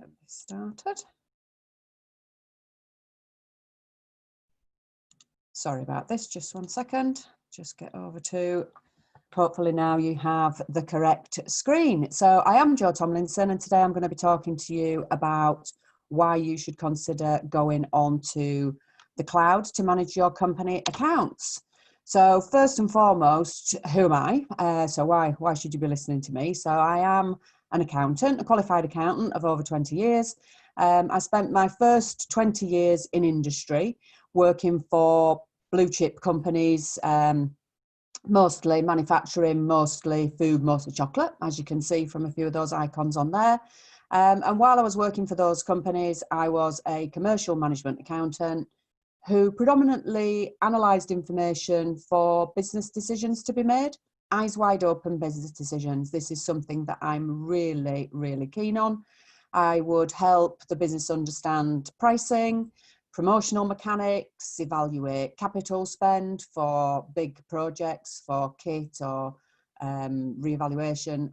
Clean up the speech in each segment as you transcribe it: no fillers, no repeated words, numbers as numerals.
get this started. Sorry about this, just 1 second. Just get over to, hopefully now you have the correct screen. So I am Jo Tomlinson, and today I'm going to be talking to you about why you should consider going on to the cloud to manage your company accounts. So first and foremost, who am I? So why should you be listening to me? So I am an accountant, a qualified accountant of over 20 years. I spent my first 20 years in industry working for blue chip companies, mostly manufacturing, mostly food, mostly chocolate, as you can see from a few of those icons on there. And while I was working for those companies, I was a commercial management accountant who predominantly analysed information for business decisions to be made, eyes wide open business decisions. This is something that I'm really, really keen on. I would help the business understand pricing, promotional mechanics, evaluate capital spend for big projects, for kit or reevaluation,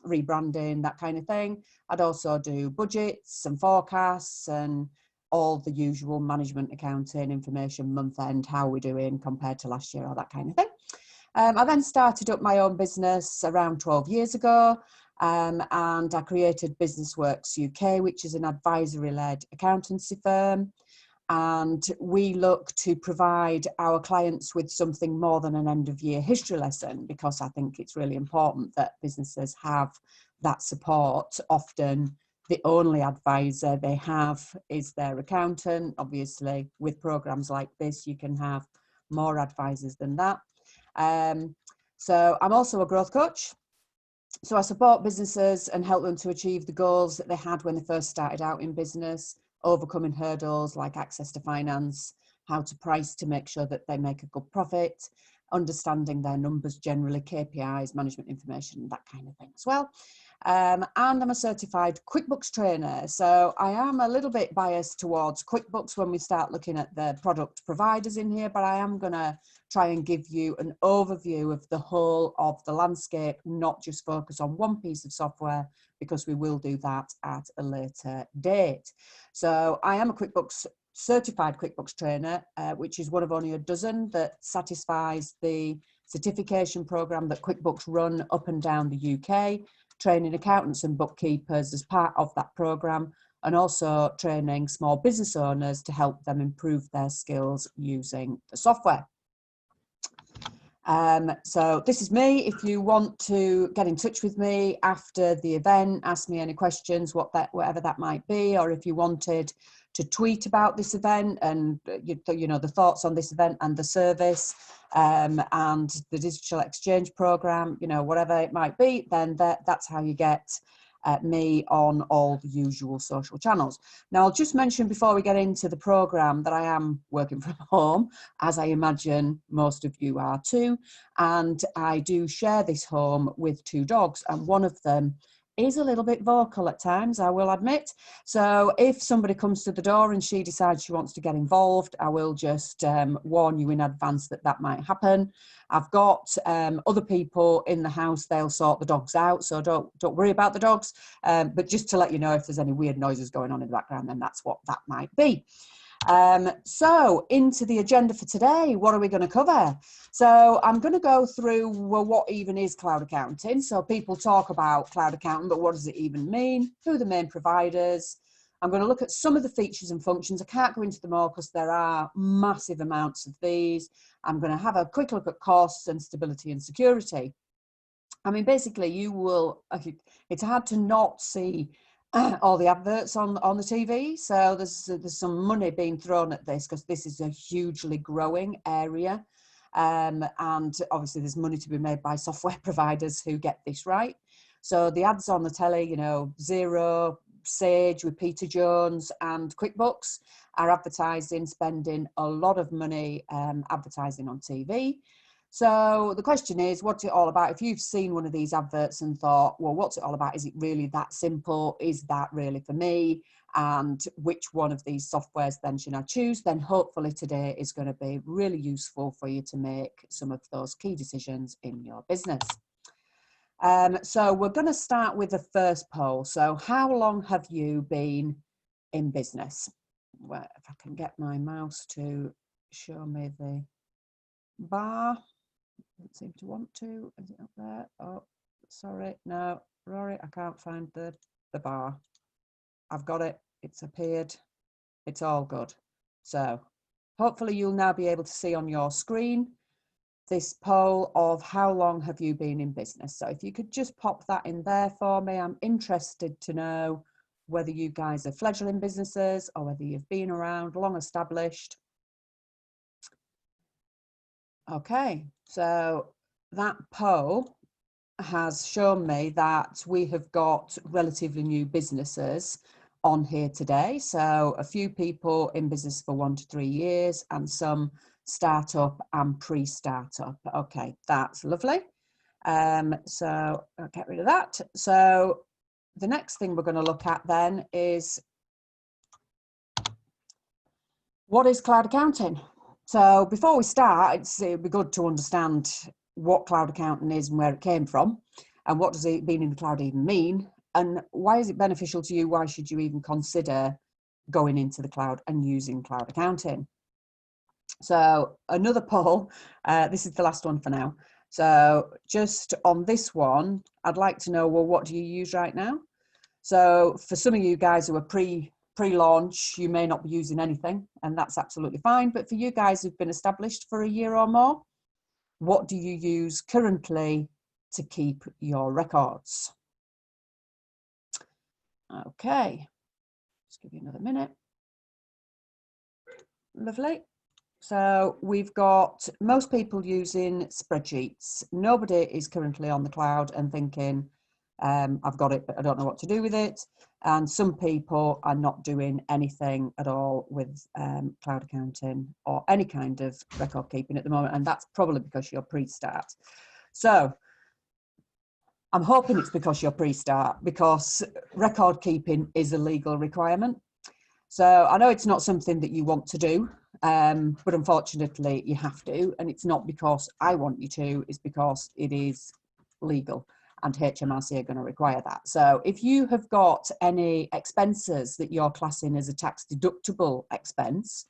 rebranding, that kind of thing. I'd also do budgets and forecasts and all the usual management accounting information, month end, how we're doing compared to last year, all that kind of thing. I then started up my own business around 12 years ago, and I created BusinessWorks UK, which is an advisory-led accountancy firm. And we look to provide our clients with something more than an end-of-year history lesson, because I think it's really important that businesses have that support. Often the only advisor they have is their accountant. Obviously, with programs like this, you can have more advisors than that. So I'm also a growth coach. So I support businesses and help them to achieve the goals that they had when they first started out in business, overcoming hurdles like access to finance, how to price to make sure that they make a good profit, understanding their numbers generally, KPIs, management information, that kind of thing as well. And I'm a certified QuickBooks trainer. So I am a little bit biased towards QuickBooks when we start looking at the product providers in here, but I am going to try and give you an overview of the whole of the landscape, not just focus on one piece of software, because we will do that at a later date. So I am a QuickBooks certified QuickBooks trainer, which is one of only a dozen that satisfies the certification program that QuickBooks run up and down the UK, training accountants and bookkeepers as part of that program, and also training small business owners to help them improve their skills using the software. So this is me. If you want to get in touch with me after the event, ask me any questions, whatever that might be, or if you wanted to tweet about this event and you know the thoughts on this event and the service and the digital exchange program, you know, whatever it might be, then that's how you get me on all the usual social channels. Now, I'll just mention before we get into the program that I am working from home, as I imagine most of you are too, and I do share this home with two dogs, and one of them is a little bit vocal at times, I will admit. So if somebody comes to the door and she decides she wants to get involved, I will just warn you in advance that that might happen. I've got other people in the house, they'll sort the dogs out, so don't worry about the dogs. But just to let you know, if there's any weird noises going on in the background, then that's what that might be. So into the agenda for today, what are we going to cover? So I'm going to go through, well, what even is cloud accounting? So people talk about cloud accounting, but what does it even mean? Who are the main providers? I'm going to look at some of the features and functions. I can't go into them all because there are massive amounts of these. I'm going to have a quick look at costs and stability and security. I mean, basically, you will, it's hard to not see all the adverts on the TV. So there's some money being thrown at this because this is a hugely growing area. And obviously there's money to be made by software providers who get this right. So the ads on the telly, you know, Xero, Sage with Peter Jones and QuickBooks are advertising, spending a lot of money advertising on TV. So the question is, what's it all about? If you've seen one of these adverts and thought, well, what's it all about? Is it really that simple? Is that really for me? And which one of these softwares then should I choose? Then hopefully today is going to be really useful for you to make some of those key decisions in your business. So we're going to start with the first poll. So how long have you been in business? Well, if I can get my mouse to show me the bar. Doesn't seem to want to. Is it up there? Oh, sorry. No, Rory, I can't find the bar. I've got it. It's appeared. It's all good. So hopefully you'll now be able to see on your screen this poll of how long have you been in business. So if you could just pop that in there for me, I'm interested to know whether you guys are fledgling businesses or whether you've been around, long established. Okay, so that poll has shown me that we have got relatively new businesses on here today. So a few people in business for 1 to 3 years and some startup and pre-startup. Okay, that's lovely. So I'll get rid of that. So the next thing we're going to look at then is, what is cloud accounting? So before we start, it'd be good to understand what cloud accounting is and where it came from, and what does it being in the cloud even mean, and why is it beneficial to you? Why should you even consider going into the cloud and using cloud accounting? So another poll, this is the last one for now. So just on this one, I'd like to know, well, what do you use right now? So for some of you guys who are pre-launch, you may not be using anything, and that's absolutely fine. But for you guys who've been established for a year or more, what do you use currently to keep your records? Okay, just give you another minute. Lovely. So we've got most people using spreadsheets. Nobody is currently on the cloud and thinking, I've got it, but I don't know what to do with it. And some people are not doing anything at all with cloud accounting or any kind of record keeping at the moment. And that's probably because you're pre-start. So I'm hoping it's because you're pre-start, because record keeping is a legal requirement. So I know it's not something that you want to do, but unfortunately you have to. And it's not because I want you to, it's because it is legal. And HMRC are going to require that. So if you have got any expenses that you're classing as a tax deductible expense,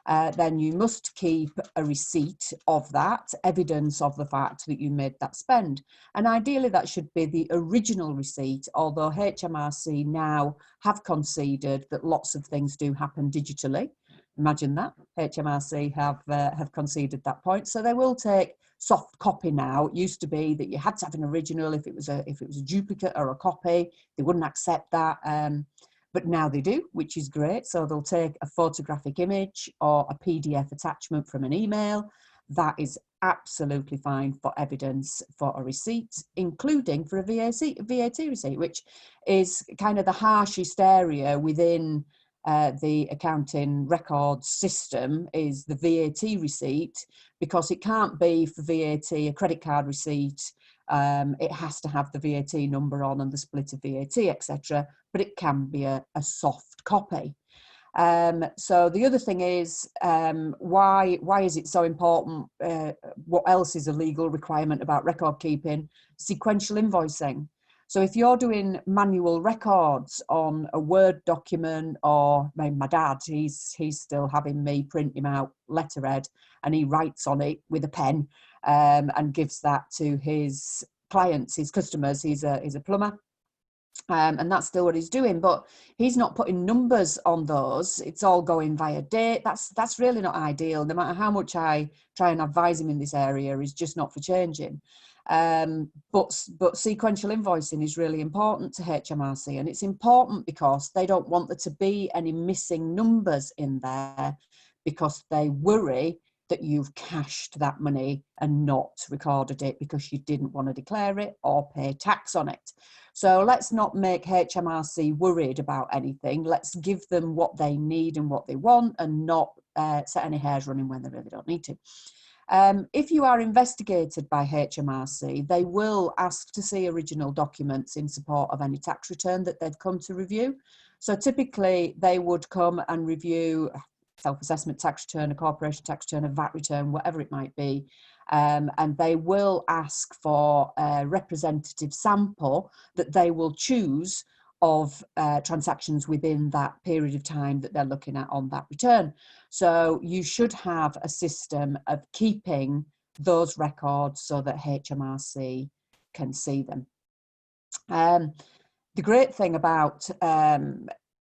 then you must keep a receipt of that, evidence of the fact that you made that spend. And ideally that should be the original receipt, although HMRC now have conceded that lots of things do happen digitally. Imagine that. HMRC have conceded that point. So they will take soft copy now. It used to be that you had to have an original if it was a duplicate or a copy. They wouldn't accept that. But now they do, which is great. So they'll take a photographic image or a PDF attachment from an email. That is absolutely fine for evidence for a receipt, including for a VAT receipt, which is kind of the harshest area within the accounting records system, is the VAT receipt, because it can't be for VAT a credit card receipt. It has to have the VAT number on and the split of VAT, etc. But it can be a soft copy. So the other thing is, why is it so important? What else is a legal requirement about record keeping? Sequential invoicing. So if you're doing manual records on a Word document, or my dad, he's still having me print him out letterhead, and he writes on it with a pen and gives that to his clients, his customers. He's a plumber. And that's still what he's doing, but he's not putting numbers on those. It's all going via date. That's really not ideal. No matter how much I try and advise him in this area, he's just not for changing. But sequential invoicing is really important to HMRC, and it's important because they don't want there to be any missing numbers in there, because they worry that you've cashed that money and not recorded it because you didn't want to declare it or pay tax on it. So let's not make HMRC worried about anything. Let's give them what they need and what they want, and not set any hairs running when they really don't need to. If you are investigated by HMRC, they will ask to see original documents in support of any tax return that they've come to review. So typically they would come and review self-assessment tax return, a corporation tax return, a VAT return, whatever it might be. and they will ask for a representative sample that they will choose of transactions within that period of time that they're looking at on that return. So you should have a system of keeping those records so that HMRC can see them. The great thing about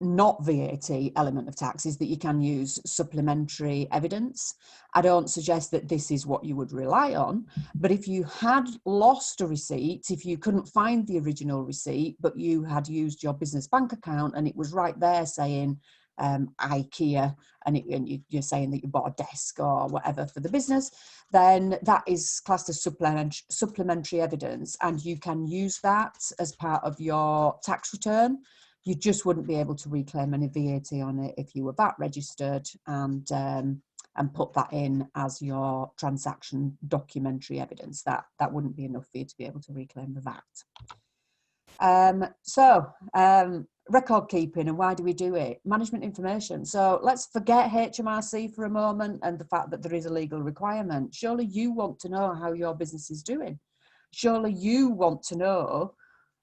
not VAT element of tax is that you can use supplementary evidence. I don't suggest that this is what you would rely on, but if you had lost a receipt, if you couldn't find the original receipt, but you had used your business bank account and it was right there saying IKEA, and you're saying that you bought a desk or whatever for the business, then that is classed as supplementary evidence, and you can use that as part of your tax return. You just wouldn't be able to reclaim any VAT on it if you were VAT registered and put that in as your transaction documentary evidence. That wouldn't be enough for you to be able to reclaim the VAT. Record keeping, and why do we do it? Management information. So let's forget HMRC for a moment and the fact that there is a legal requirement. Surely you want to know how your business is doing. Surely you want to know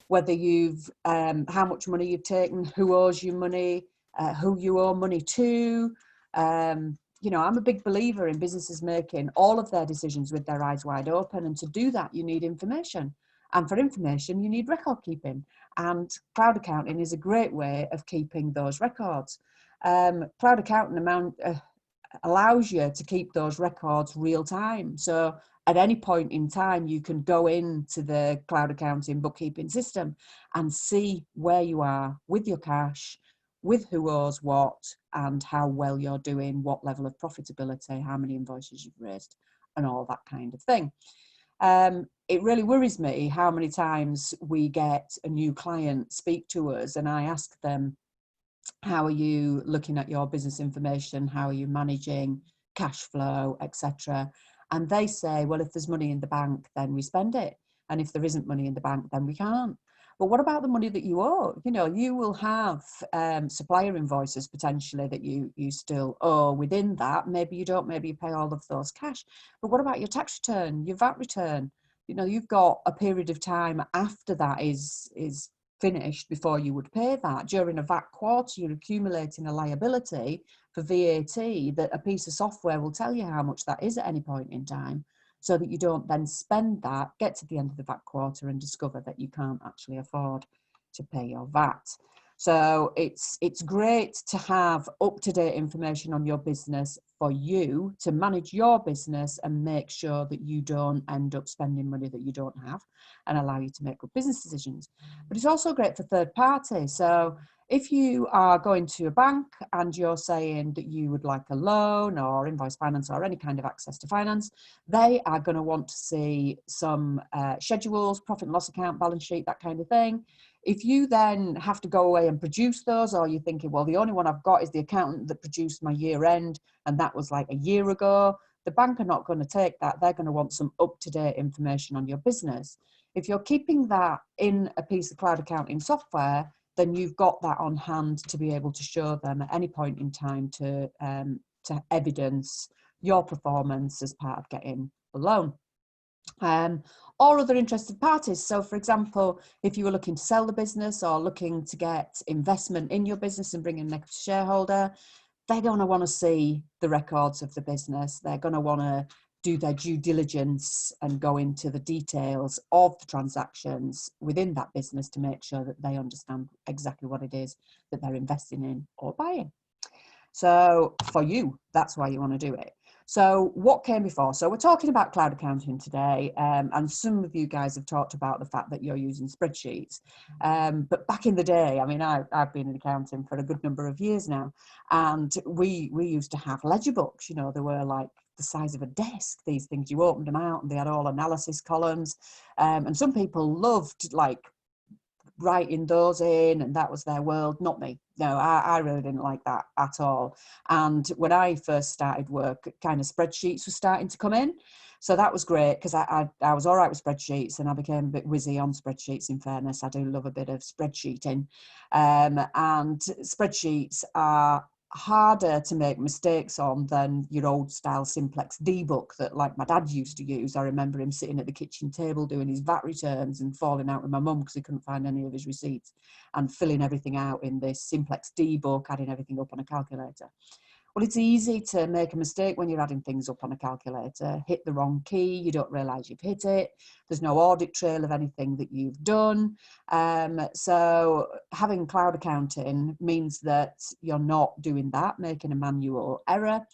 whether you've, how much money you've taken, who owes you money, who you owe money to. You know, I'm a big believer in businesses making all of their decisions with their eyes wide open. And to do that, you need information. And for information, you need record keeping. And cloud accounting is a great way of keeping those records. Cloud accounting allows you to keep those records real time. So at any point in time, you can go into the cloud accounting bookkeeping system and see where you are with your cash, with who owes what, and how well you're doing, what level of profitability, how many invoices you've raised, and all that kind of thing. It really worries me how many times we get a new client speak to us and I ask them, how are you looking at your business information? How are you managing cash flow, etc.? And they say, well, if there's money in the bank, then we spend it. And if there isn't money in the bank, then we can't. But what about the money that you owe? You know, you will have supplier invoices potentially that you still owe within that. Maybe you don't, maybe you pay all of those cash. But what about your tax return, your VAT return? You know, you've got a period of time after that is finished before you would pay that. During a VAT quarter, you're accumulating a liability for VAT that a piece of software will tell you how much that is at any point in time, so that you don't then spend that, get to the end of the VAT quarter and discover that you can't actually afford to pay your VAT. So it's great to have up-to-date information on your business for you to manage your business and make sure that you don't end up spending money that you don't have and allow you to make good business decisions. But it's also great for third parties. So if you are going to a bank and you're saying that you would like a loan or invoice finance or any kind of access to finance, they are going to want to see some schedules, profit and loss account, balance sheet, that kind of thing. If you then have to go away and produce those, or you're thinking, well, the only one I've got is the accountant that produced my year end, and that was like a year ago, the bank are not going to take that. They're going to want some up-to-date information on your business. If you're keeping that in a piece of cloud accounting software, then you've got that on hand to be able to show them at any point in time to evidence your performance as part of getting a loan. Or other interested parties. So for example, if you were looking to sell the business or looking to get investment in your business and bring in an equity shareholder, they're going to want to see the records of the business. They're going to want to do their due diligence and go into the details of the transactions within that business to make sure that they understand exactly what it is that they're investing in or buying. So for you, that's why you want to do it. So what came before? So we're talking about cloud accounting today, and some of you guys have talked about the fact that you're using spreadsheets. But back in the day, I mean, I've been in accounting for a good number of years now, and we used to have ledger books. You know, they were like the size of a desk. These things, you opened them out, and they had all analysis columns. And some people loved like writing those in, and that was their world. Not me. No, I really didn't like that at all. And when I first started work, kind of spreadsheets were starting to come in. So that was great because I was all right with spreadsheets, and I became a bit whizzy on spreadsheets, in fairness. I do love a bit of spreadsheeting. And spreadsheets are harder to make mistakes on than your old style simplex D book that, like, my dad used to use. I remember him sitting at the kitchen table doing his VAT returns and falling out with my mum because he couldn't find any of his receipts, and filling everything out in this simplex D book, adding everything up on a calculator. Well, it's easy to make a mistake when you're adding things up on a calculator, hit the wrong key, you don't realise you've hit it, there's no audit trail of anything that you've done. So having cloud accounting means that you're not doing that, making a manual error.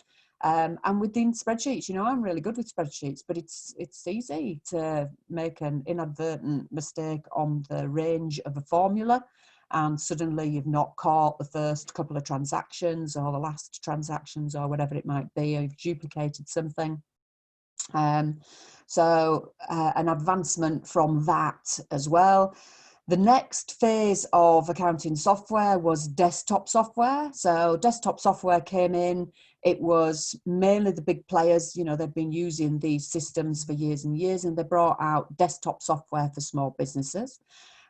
And within spreadsheets, you know, I'm really good with spreadsheets, but it's easy to make an inadvertent mistake on the range of a formula, and suddenly you've not caught the first couple of transactions or the last transactions or whatever it might be, or you've duplicated something. So an advancement from that as well. The next phase of accounting software was desktop software. So desktop software came in. It was mainly the big players, you know, they've been using these systems for years and years, and they brought out desktop software for small businesses.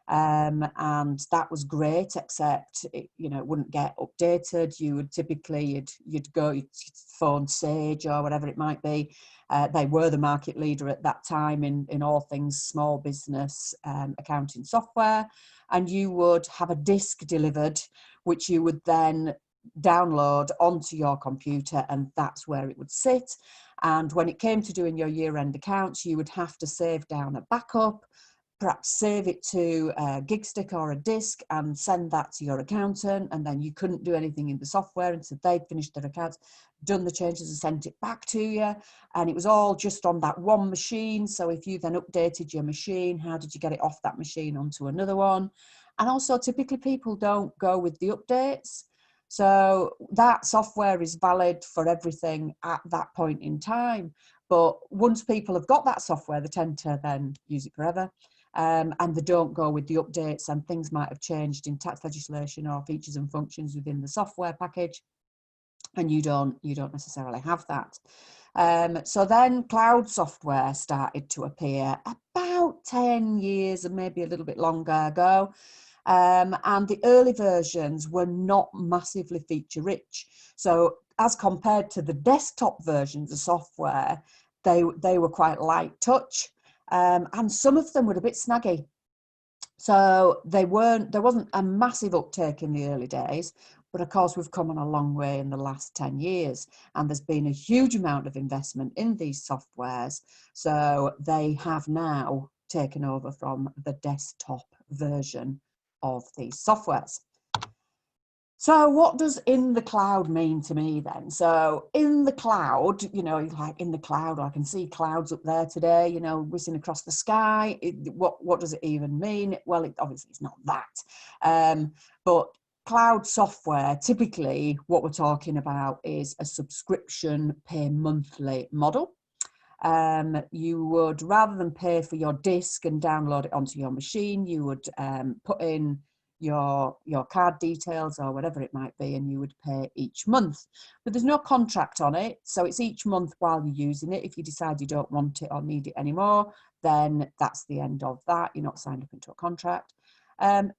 And that was great, except it, you know, it wouldn't get updated. You would typically, you'd go, you'd phone Sage or whatever it might be. They were the market leader at that time in all things small business accounting software, and you would have a disk delivered, which you would then download onto your computer, and that's where it would sit. And when it came to doing your year-end accounts, you would have to save down a backup, perhaps save it to a gig stick or a disk and send that to your accountant, and then you couldn't do anything in the software until they'd finished their accounts, done the changes and sent it back to you. And it was all just on that one machine. So if you then updated your machine, how did you get it off that machine onto another one? And also typically people don't go with the updates. So that software is valid for everything at that point in time. But once people have got that software, they tend to then use it forever. And they don't go with the updates, and things might have changed in tax legislation or features and functions within the software package, and you don't necessarily have that. So then cloud software started to appear about 10 years and maybe a little bit longer ago. And the early versions were not massively feature rich. So as compared to the desktop versions of software, they were quite light touch. And some of them were a bit snaggy. So there wasn't a massive uptake in the early days, but of course we've come on a long way in the last 10 years, and there's been a huge amount of investment in these softwares. So they have now taken over from the desktop version of these softwares. So what does in the cloud mean to me then? So in the cloud, you know, like in the cloud, I can see clouds up there today, you know, whizzing across the sky. What does it even mean? Well, obviously it's not that. But cloud software, typically what we're talking about is a subscription pay monthly model. You would, rather than pay for your disk and download it onto your machine, you would put in your card details or whatever it might be, and you would pay each month. But there's no contract on it, so it's each month while you're using it. If you decide you don't want it or need it anymore, then that's the end of that. You're not signed up into a contract.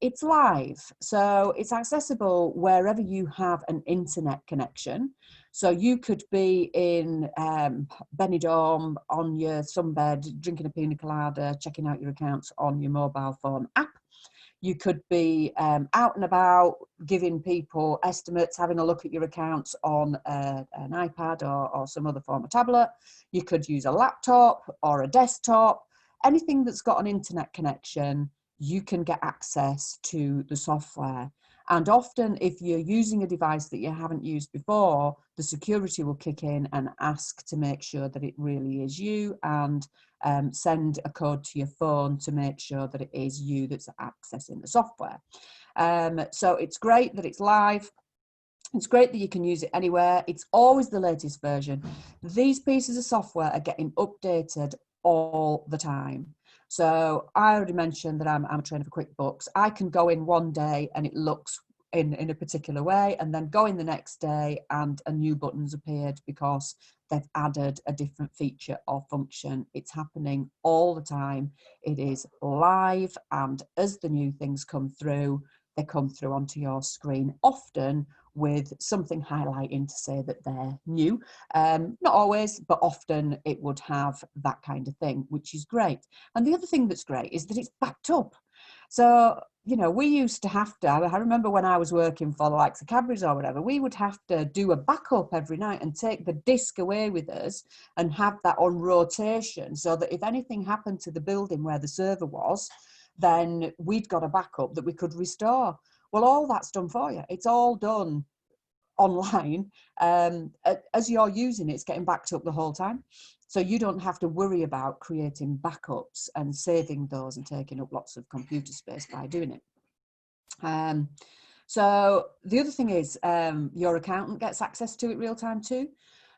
It's live, so it's accessible wherever you have an internet connection. So you could be in Benidorm on your sunbed, drinking a pina colada, checking out your accounts on your mobile phone app. You could be out and about, giving people estimates, having a look at your accounts on an iPad or some other form of tablet. You could use a laptop or a desktop. Anything that's got an internet connection, you can get access to the software. And often if you're using a device that you haven't used before, the security will kick in and ask to make sure that it really is you, and send a code to your phone to make sure that it is you that's accessing the software. So it's great that it's live. It's great that you can use it anywhere. It's always the latest version. These pieces of software are getting updated all the time. So I already mentioned that I'm a trainer for QuickBooks. I can go in one day and it looks in a particular way, and then go in the next day and a new button's appeared because they've added a different feature or function. It's happening all the time. It is live, and as the new things come through, they come through onto your screen, often with something highlighting to say that they're new. Not always, but often it would have that kind of thing, which is great. And the other thing that's great is that it's backed up. So, you know, we used to have to, I remember when I was working for the likes of Cadbury's or whatever, we would have to do a backup every night and take the disk away with us and have that on rotation so that if anything happened to the building where the server was, then we'd got a backup that we could restore. Well, all that's done for you. It's all done online. As you're using it, it's getting backed up the whole time. So you don't have to worry about creating backups and saving those and taking up lots of computer space by doing it. So the other thing is your accountant gets access to it real time too.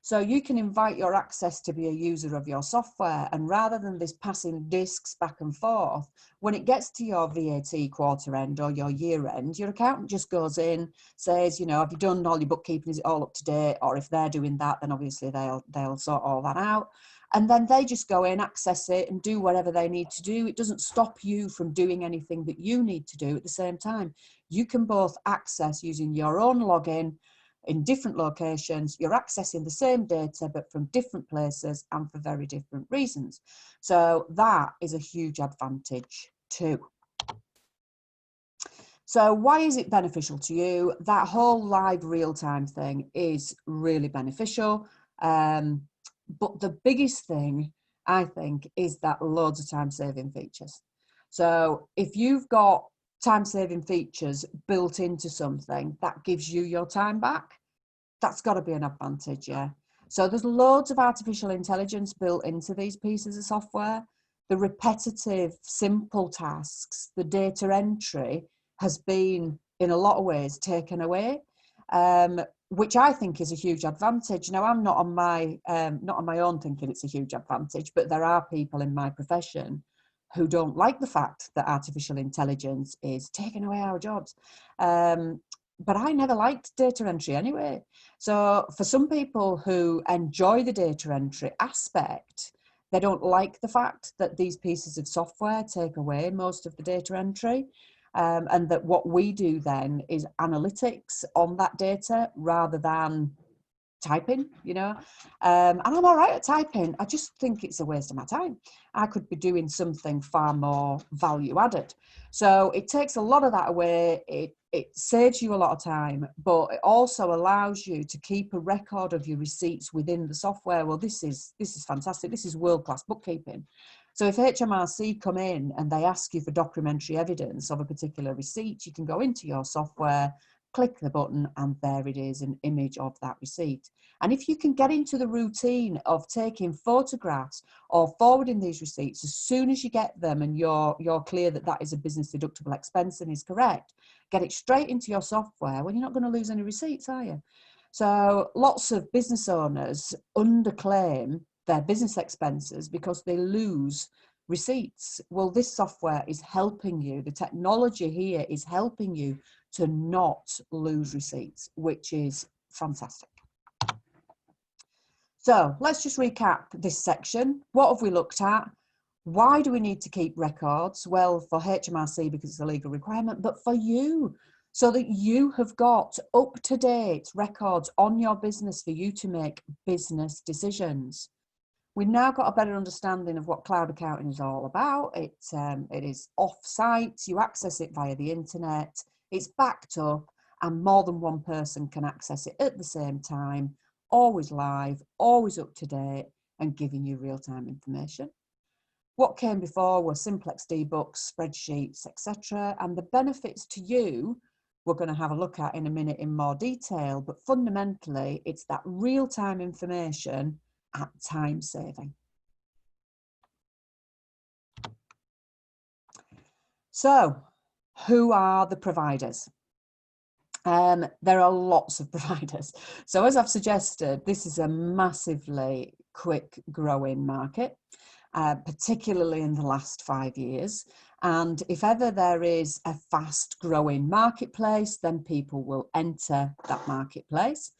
So you can invite your access to be a user of your software, and rather than this passing disks back and forth, when it gets to your VAT quarter end or your year end, your accountant just goes in, says, you know, have you done all your bookkeeping? Is it all up to date? Or if they're doing that, then obviously they'll sort all that out. And then they just go in, access it, and do whatever they need to do. It doesn't stop you from doing anything that you need to do at the same time. You can both access using your own login in different locations. You're accessing the same data, but from different places and for very different reasons. So that is a huge advantage too. So why is it beneficial to you? That whole live real-time thing is really beneficial. But the biggest thing, I think, is that loads of time-saving features. So if you've got time-saving features built into something that gives you your time back, that's got to be an advantage, yeah. So there's loads of artificial intelligence built into these pieces of software. The repetitive, simple tasks, the data entry has been, in a lot of ways, taken away, which I think is a huge advantage. Now, I'm not on my own thinking it's a huge advantage, but there are people in my profession who don't like the fact that artificial intelligence is taking away our jobs. But I never liked data entry anyway. So for some people who enjoy the data entry aspect, they don't like the fact that these pieces of software take away most of the data entry. And that what we do then is analytics on that data rather than typing, you know. And I'm all right at typing. I just think it's a waste of my time. I could be doing something far more value added. So it takes a lot of that away. It saves you a lot of time, but it also allows you to keep a record of your receipts within the software. Well, this is fantastic. This is world-class bookkeeping. So if HMRC come in and they ask you for documentary evidence of a particular receipt, you can go into your software, click the button, and there it is, an image of that receipt. And if you can get into the routine of taking photographs or forwarding these receipts as soon as you get them and you're clear that that is a business deductible expense and is correct, get it straight into your software, well, you're not going to lose any receipts, are you? So lots of business owners underclaim their business expenses because they lose receipts. Well, this software is helping you. The technology here is helping you to not lose receipts, which is fantastic. So let's just recap this section. What have we looked at? Why do we need to keep records? Well, for HMRC, because it's a legal requirement, but for you, so that you have got up-to-date records on your business for you to make business decisions. We've now got a better understanding of what cloud accounting is all about. It is off-site, you access it via the internet, it's backed up, and more than one person can access it at the same time, always live, always up to date, and giving you real-time information. What came before were simplex D-books, spreadsheets, etc. And the benefits to you, we're going to have a look at in a minute in more detail, but fundamentally, it's that real-time information at time saving. So, who are the providers? There are lots of providers. So as I've suggested, this is a massively quick growing market, particularly in the last 5 years. And if ever there is a fast growing marketplace, then people will enter that marketplace.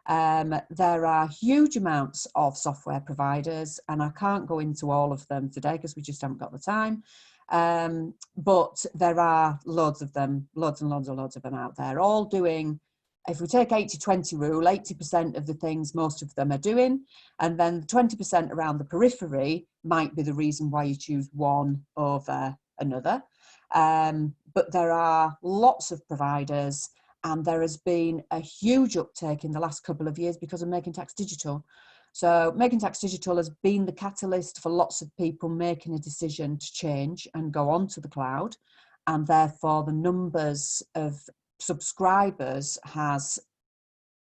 There are huge amounts of software providers, and I can't go into all of them today because we just haven't got the time. But there are loads of them, loads and loads of them out there, all doing, if we take 80-20 rule, 80% of the things most of them are doing, and then 20% around the periphery might be the reason why you choose one over another. But there are lots of providers, and there has been a huge uptake in the last couple of years because of Making Tax Digital. So Making Tax Digital has been the catalyst for lots of people making a decision to change and go on to the cloud, and therefore the numbers of subscribers has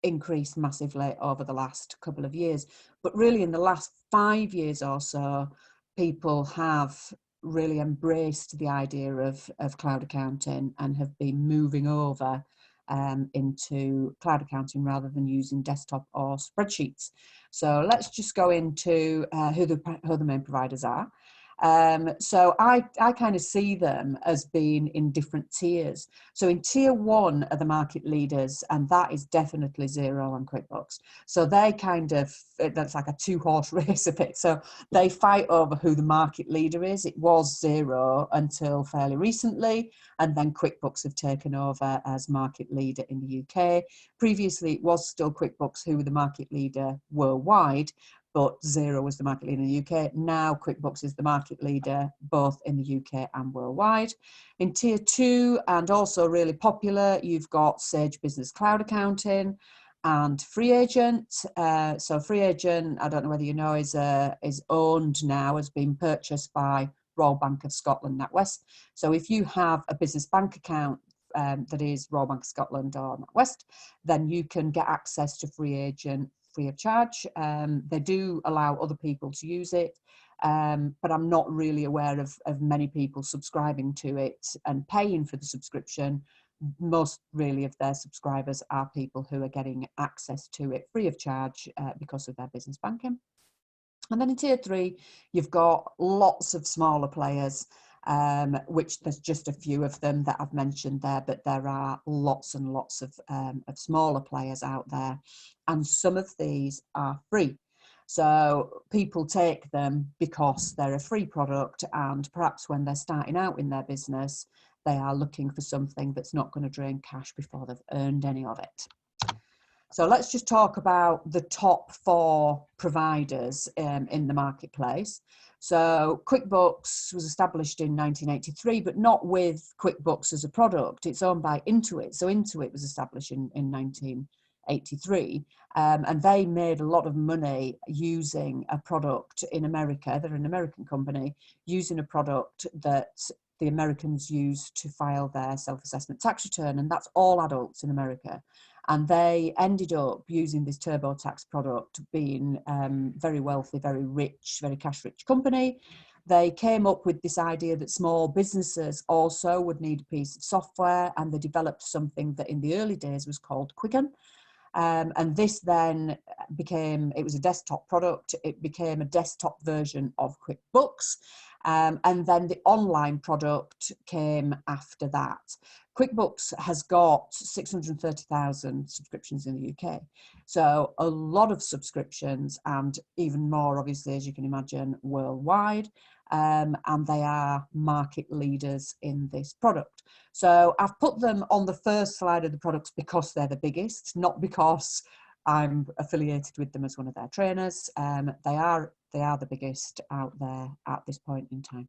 increased massively over the last couple of years. But really in the last 5 years or so, people have really embraced the idea of cloud accounting and have been moving over into cloud accounting rather than using desktop or spreadsheets. So let's just go into who the main providers are. So I kind of see them as being in different tiers. So in tier 1 are the market leaders, and that is definitely Xero and QuickBooks. So they kind of, that's like a 2-horse race a bit. So they fight over who the market leader is. It was Xero until fairly recently, and then QuickBooks have taken over as market leader in the UK. Previously, it was still QuickBooks who were the market leader worldwide, but Xero was the market leader in the UK. Now QuickBooks is the market leader both in the UK and worldwide. In tier 2, and also really popular, you've got Sage Business Cloud Accounting and FreeAgent. So FreeAgent, I don't know whether you know, is owned now, has been purchased by Royal Bank of Scotland NatWest. So if you have a business bank account that is Royal Bank of Scotland or NatWest, then you can get access to FreeAgent free of charge. They do allow other people to use it, but I'm not really aware of many people subscribing to it and paying for the subscription. Most really of their subscribers are people who are getting access to it free of charge because of their business banking. And then in tier 3, you've got lots of smaller players, which there's just a few of them that I've mentioned there, but there are lots and lots of smaller players out there, and some of these are free. So people take them because they're a free product, and perhaps when they're starting out in their business, they are looking for something that's not going to drain cash before they've earned any of it. So let's just talk about the top 4 providers in the marketplace. So QuickBooks was established in 1983, but not with QuickBooks as a product. It's owned by Intuit. So Intuit was established in 1983, and they made a lot of money using a product in America. They're an American company, using a product that the Americans use to file their self-assessment tax return, and that's all adults in America. And they ended up using this TurboTax product, being very wealthy, very rich, very cash-rich company. They came up with this idea that small businesses also would need a piece of software, and they developed something that in the early days was called Quicken. And this then became, it was a desktop product, it became a desktop version of QuickBooks. And then the online product came after that. QuickBooks has got 630,000 subscriptions in the UK. So a lot of subscriptions, and even more, obviously, as you can imagine, worldwide. And they are market leaders in this product. So I've put them on the first slide of the products because they're the biggest, not because I'm affiliated with them as one of their trainers. They are the biggest out there at this point in time.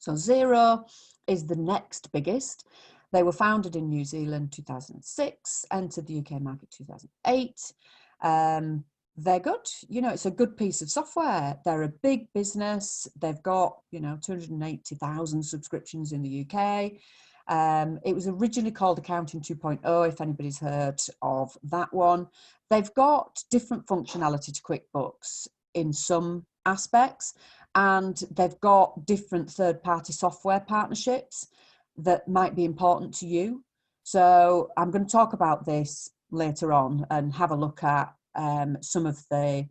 So Xero is the next biggest. They were founded in New Zealand 2006, entered the UK market 2008. They're good, you know, it's a good piece of software. They're a big business. They've got, you know, 280,000 subscriptions in the UK. It was originally called Accounting 2.0, if anybody's heard of that one. They've got different functionality to QuickBooks in some aspects, and they've got different third-party software partnerships that might be important to you. So I'm going to talk about this later on and have a look at some of the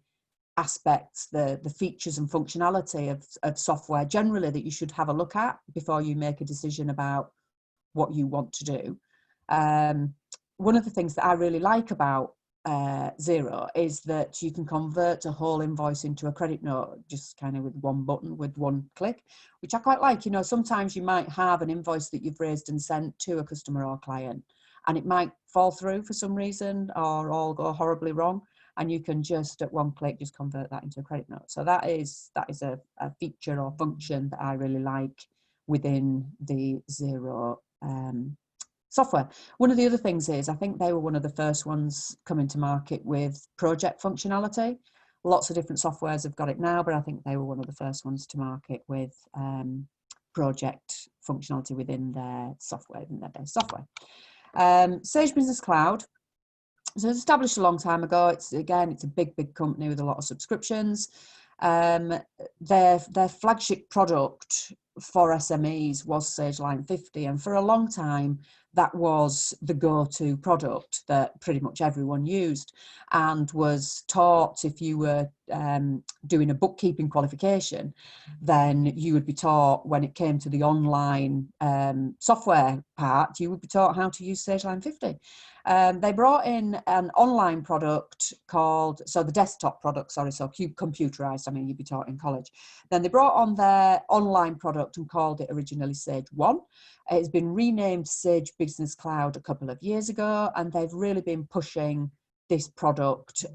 aspects, the features and functionality of software generally that you should have a look at before you make a decision about what you want to do. One of the things that I really like about Xero is that you can convert a whole invoice into a credit note just kind of with one button, with one click, which I quite like. You know, sometimes you might have an invoice that you've raised and sent to a customer or client, and it might fall through for some reason or all go horribly wrong, and you can just at one click just convert that into a credit note. So that is a feature or function that I really like within the Xero software. One of the other things is I think they were one of the first ones coming to market with project functionality. Lots of different softwares have got it now, but I think they were one of the first ones to market with project functionality within their software, within their base software. Sage Business Cloud. So it's established a long time ago. It's a big company with a lot of subscriptions. Their flagship product for SMEs was Sage Line 50, and for a long time that was the go-to product that pretty much everyone used and was taught. If you were doing a bookkeeping qualification, then you would be taught, when it came to the online software part, you would be taught how to use Sage Line 50. They brought in an online product called, so the desktop product, sorry, so computerized, I mean, you'd be taught in college. Then they brought on their online product and called it originally Sage 1. It's been renamed Sage Business Cloud a couple of years ago, and they've really been pushing this product,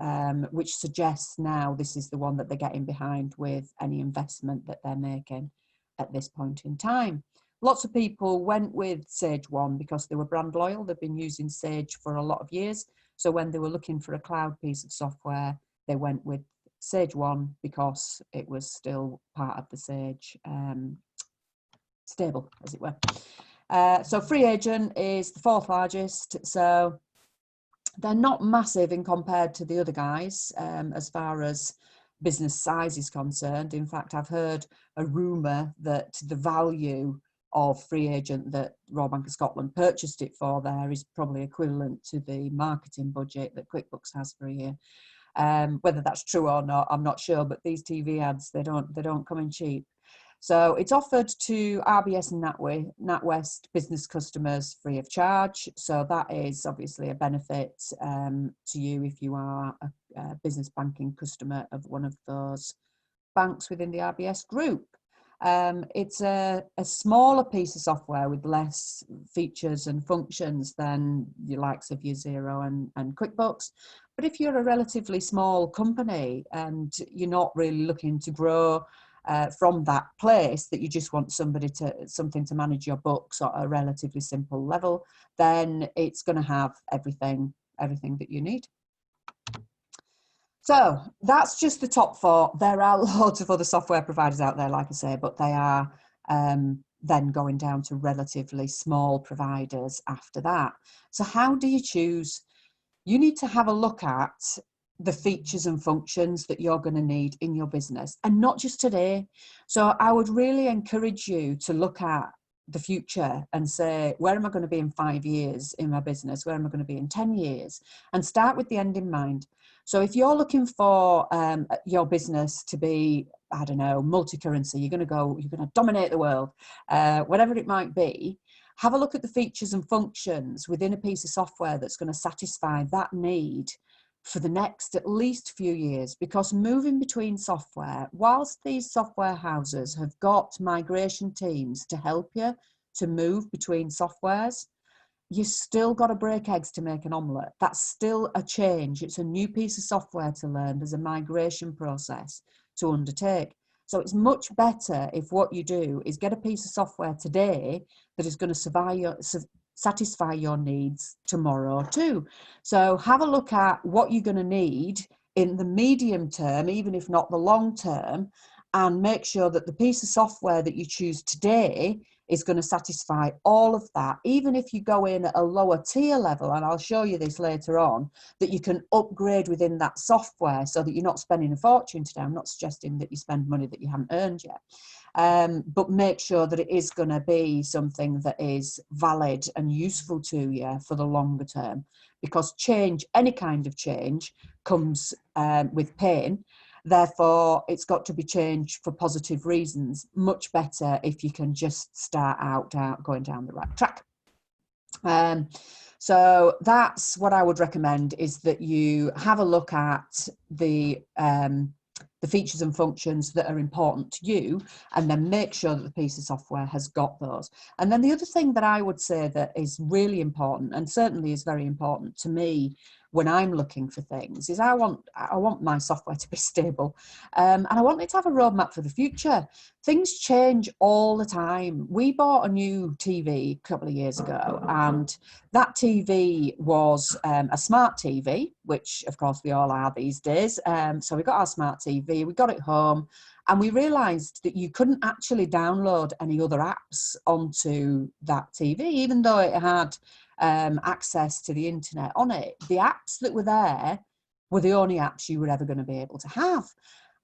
which suggests now this is the one that they're getting behind with any investment that they're making at this point in time. Lots of people went with Sage 1 because they were brand loyal. They've been using Sage for a lot of years. So when they were looking for a cloud piece of software, they went with Sage 1 because it was still part of the Sage stable, as it were. So Free Agent is the fourth largest. So they're not massive in compared to the other guys as far as business size is concerned. In fact, I've heard a rumour that the value of Free Agent that Royal Bank of Scotland purchased it for there is probably equivalent to the marketing budget that Quickbooks has for a year. Whether that's true or not, I'm not sure, but these TV ads, they don't come in cheap. So it's offered to RBS and NatWest business customers free of charge. So that is obviously a benefit to you if you are a business banking customer of one of those banks within the RBS group. It's a smaller piece of software with less features and functions than your likes of your Xero and QuickBooks. But if you're a relatively small company and you're not really looking to grow from that place, that you just want something to manage your books at a relatively simple level, then it's going to have everything that you need. So that's just the top 4. There are loads of other software providers out there, like I say, but they are then going down to relatively small providers after that. So how do you choose? You need to have a look at the features and functions that you're going to need in your business, and not just today. So I would really encourage you to look at the future and say, where am I going to be in 5 years in my business? Where am I going to be in 10 years? And start with the end in mind. So if you're looking for your business to be, I don't know, multi-currency, you're going to dominate the world, whatever it might be, have a look at the features and functions within a piece of software that's going to satisfy that need for the next at least few years. Because moving between software, whilst these software houses have got migration teams to help you to move between softwares, you still got to break eggs to make an omelette. That's still a change. It's a new piece of software to learn. There's a migration process to undertake. So it's much better if what you do is get a piece of software today that is going to satisfy your needs tomorrow too. So have a look at what you're going to need in the medium term, even if not the long term, and make sure that the piece of software that you choose today is going to satisfy all of that. Even if you go in at a lower tier level, and I'll show you this later on, that you can upgrade within that software so that you're not spending a fortune today. I'm not suggesting that you spend money that you haven't earned yet. But make sure that it is going to be something that is valid and useful to you for the longer term, because change, any kind of change, comes with pain. Therefore, it's got to be changed for positive reasons. Much better if you can just start out going down the right track. So that's what I would recommend, is that you have a look at the features and functions that are important to you, and then make sure that the piece of software has got those. And then the other thing that I would say that is really important, and certainly is very important to me when I'm looking for things, is I want my software to be stable, and I want it to have a roadmap for the future. Things change all the time. We bought a new TV a couple of years ago, and that TV was a smart TV, which of course we all are these days. So we got our smart TV, we got it home, and we realised that you couldn't actually download any other apps onto that TV, even though it had access to the internet on it. The apps that were there were the only apps you were ever going to be able to have.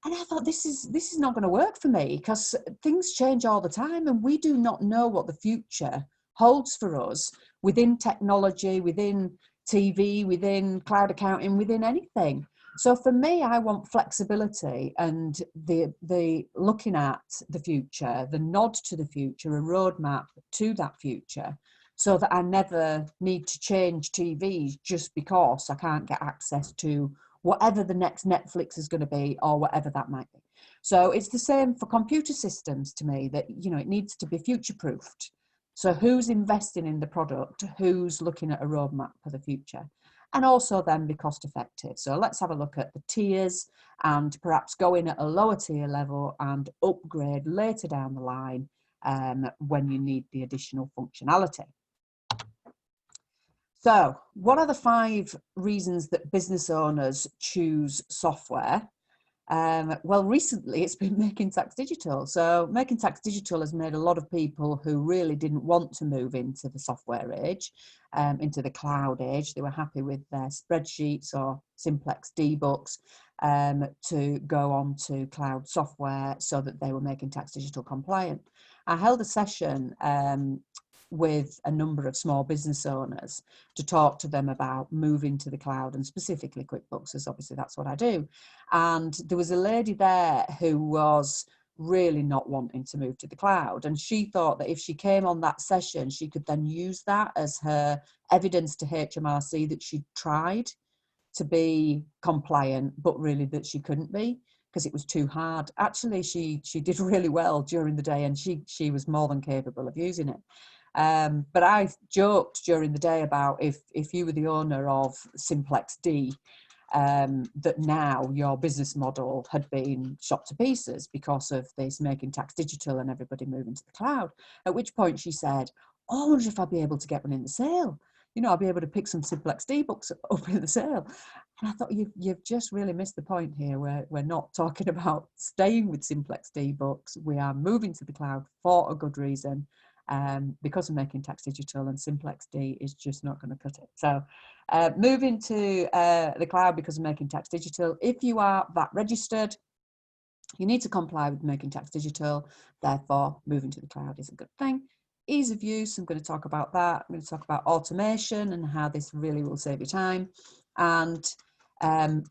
And I thought, this is not going to work for me, because things change all the time, and we do not know what the future holds for us within technology, within TV, within cloud accounting, within anything. So for me, I want flexibility and the looking at the future, the nod to the future, a roadmap to that future, so that I never need to change TVs just because I can't get access to whatever the next Netflix is going to be, or whatever that might be. So it's the same for computer systems to me, that, you know, it needs to be future proofed. So who's investing in the product, who's looking at a roadmap for the future, and also then be cost effective. So let's have a look at the tiers, and perhaps go in at a lower tier level and upgrade later down the line when you need the additional functionality. So what are the 5 reasons that business owners choose software? Well, recently it's been Making Tax Digital. So Making Tax Digital has made a lot of people who really didn't want to move into the software age, into the cloud age. They were happy with their spreadsheets or simplex D-books, to go on to cloud software, so that they were Making Tax Digital compliant. I held a session with a number of small business owners to talk to them about moving to the cloud, and specifically QuickBooks, as obviously that's what I do. And there was a lady there who was really not wanting to move to the cloud, and she thought that if she came on that session, she could then use that as her evidence to HMRC that she'd tried to be compliant, but really that she couldn't be, because it was too hard. Actually, she did really well during the day, and she was more than capable of using it. But I joked during the day about, if you were the owner of Simplex D, that now your business model had been shot to pieces because of this Making Tax Digital and everybody moving to the cloud. At which point she said, "Oh, I wonder if I'll be able to get one in the sale. You know, I'll be able to pick some Simplex D books up in the sale." And I thought, you've just really missed the point here. We're not talking about staying with Simplex D books. We are moving to the cloud for a good reason. Because of Making Tax Digital, and Simplex D is just not going to cut it. So moving to the cloud because of Making Tax Digital. If you are VAT registered, you need to comply with Making Tax Digital. Therefore, moving to the cloud is a good thing. Ease of use, I'm going to talk about that. I'm going to talk about automation and how this really will save you time. And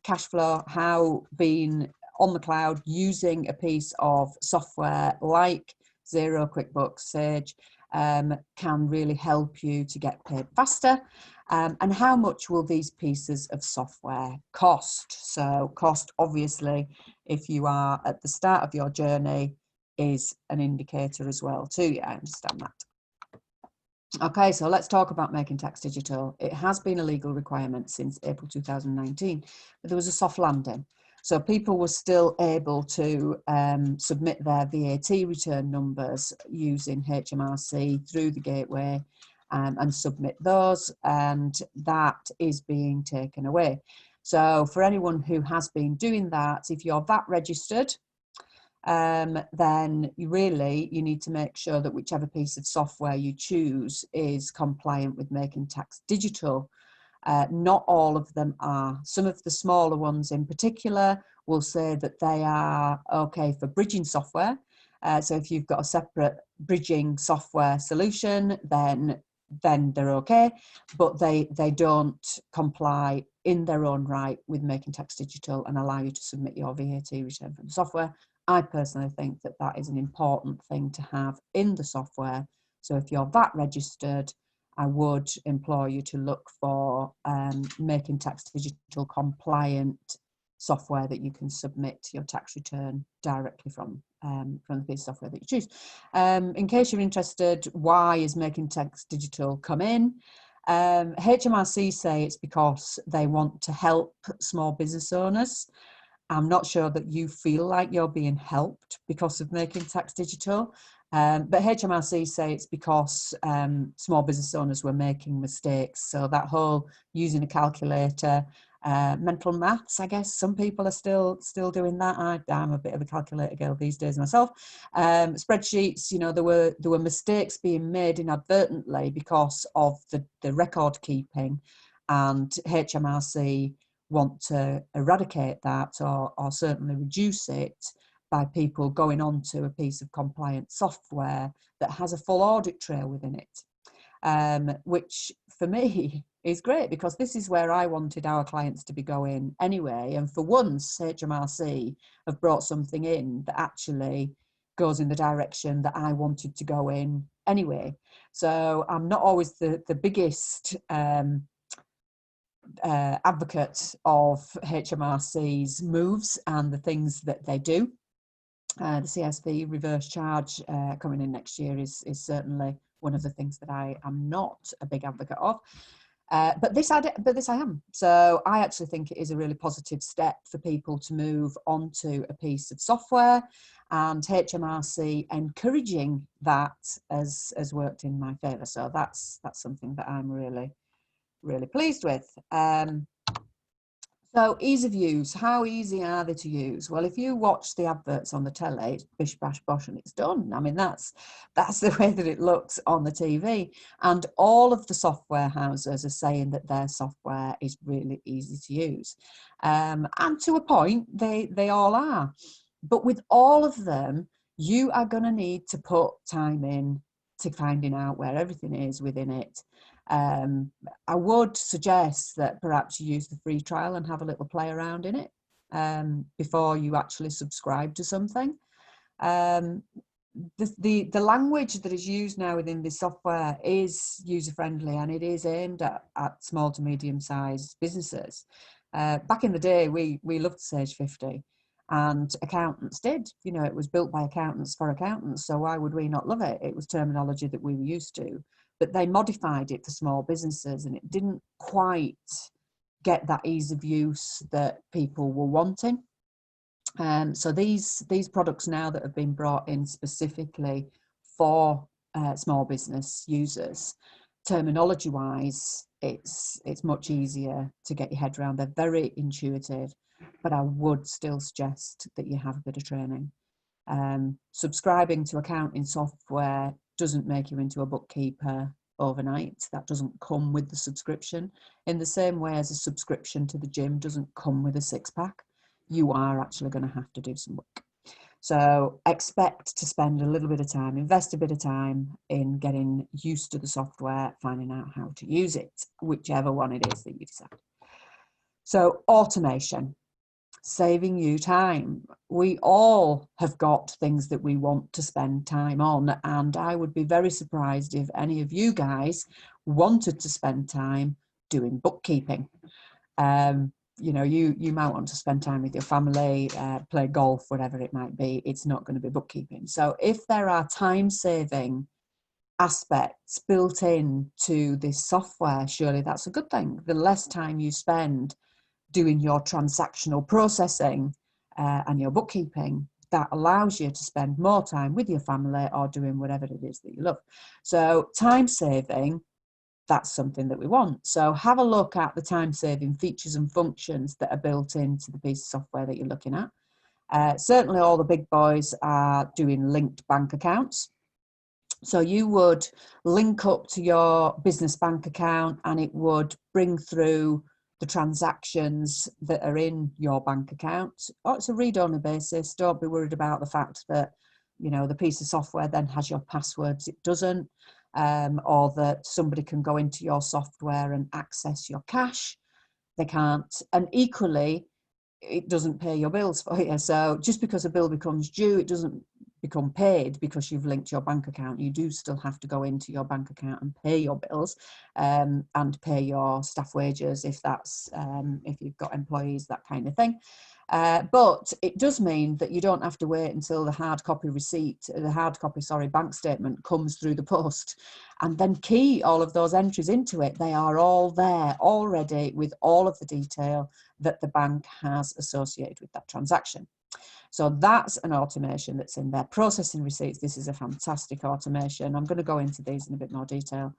cash flow, how being on the cloud using a piece of software like Xero, QuickBooks, Sage, can really help you to get paid faster. And how much will these pieces of software cost? So cost, obviously, if you are at the start of your journey, is an indicator as well too. Yeah, I understand that. Okay, so let's talk about Making Tax Digital. It has been a legal requirement since April 2019, but there was a soft landing. So people were still able to submit their VAT return numbers using HMRC through the gateway and submit those, and that is being taken away. So for anyone who has been doing that, if you're VAT registered, then you need to make sure that whichever piece of software you choose is compliant with Making Tax Digital. Not all of them are. Some of the smaller ones in particular will say that they are okay for bridging software. So if you've got a separate bridging software solution, then they're okay, but they don't comply in their own right with Making Tax Digital and allow you to submit your VAT return from the software. I personally think that is an important thing to have in the software. So if you're VAT registered I would implore you to look for Making Tax Digital compliant software that you can submit your tax return directly from the piece of software that you choose. In case you're interested, why is Making Tax Digital come in? HMRC say it's because they want to help small business owners. I'm not sure that you feel like you're being helped because of Making Tax Digital, but HMRC say it's because small business owners were making mistakes. So that whole using a calculator, mental maths, I guess some people are still doing that. I'm a bit of a calculator girl these days myself. Spreadsheets, you know, there were mistakes being made inadvertently because of the record keeping, and HMRC want to eradicate that or certainly reduce it by people going on to a piece of compliant software that has a full audit trail within it, which for me is great, because this is where I wanted our clients to be going anyway. And for once, HMRC have brought something in that actually goes in the direction that I wanted to go in anyway. So I'm not always the biggest advocate of HMRC's moves and the things that they do. The CSV reverse charge coming in next year is certainly one of the things that I am not a big advocate of. But this I am. So I actually think it is a really positive step for people to move onto a piece of software, and HMRC encouraging that has worked in my favour. So that's something that I'm really pleased with. So ease of use, how easy are they to use? Well, if you watch the adverts on the telly, it's bish, bash, bosh, and it's done. I mean, that's the way that it looks on the TV. And all of the software houses are saying that their software is really easy to use. And to a point, they all are. But with all of them, you are going to need to put time in to finding out where everything is within it. I would suggest that perhaps you use the free trial and have a little play around in it before you actually subscribe to something. The language that is used now within this software is user-friendly, and it is aimed at small to medium-sized businesses. Back in the day, we loved Sage 50, and accountants did. You know, it was built by accountants for accountants, so why would we not love it? It was terminology that we were used to. But they modified it for small businesses, and it didn't quite get that ease of use that people were wanting. So these products now that have been brought in specifically for small business users, terminology-wise, it's much easier to get your head around. They're very intuitive, but I would still suggest that you have a bit of training. Subscribing to accounting software doesn't make you into a bookkeeper overnight. That doesn't come with the subscription. In the same way as a subscription to the gym doesn't come with a six-pack, you are actually going to have to do some work. So expect to spend a little bit of time, invest a bit of time in getting used to the software, finding out how to use it, whichever one it is that you decide. So automation. Saving you time. We all have got things that we want to spend time on, and I would be very surprised if any of you guys wanted to spend time doing bookkeeping. You know, you might want to spend time with your family, play golf, whatever it might be. It's not going to be bookkeeping. So if there are time-saving aspects built in to this software, surely that's a good thing. The less time you spend doing your transactional processing and your bookkeeping, that allows you to spend more time with your family or doing whatever it is that you love. So time saving, that's something that we want. So have a look at the time saving features and functions that are built into the piece of software that you're looking at. Certainly all the big boys are doing linked bank accounts. So you would link up to your business bank account, and it would bring through the transactions that are in your bank account. Oh, it's a read-only basis. Don't be worried about the fact that, you know, the piece of software then has your passwords. It doesn't. Or that somebody can go into your software and access your cash. They can't. And equally, it doesn't pay your bills for you. So just because a bill becomes due, it doesn't become paid because you've linked your bank account. You do still have to go into your bank account and pay your bills, and pay your staff wages if that's if you've got employees, that kind of thing. But it does mean that you don't have to wait until the hard copy bank statement comes through the post and then key all of those entries into it. They are all there already with all of the detail that the bank has associated with that transaction. So that's an automation that's in there. Processing receipts, this is a fantastic automation. I'm going to go into these in a bit more detail.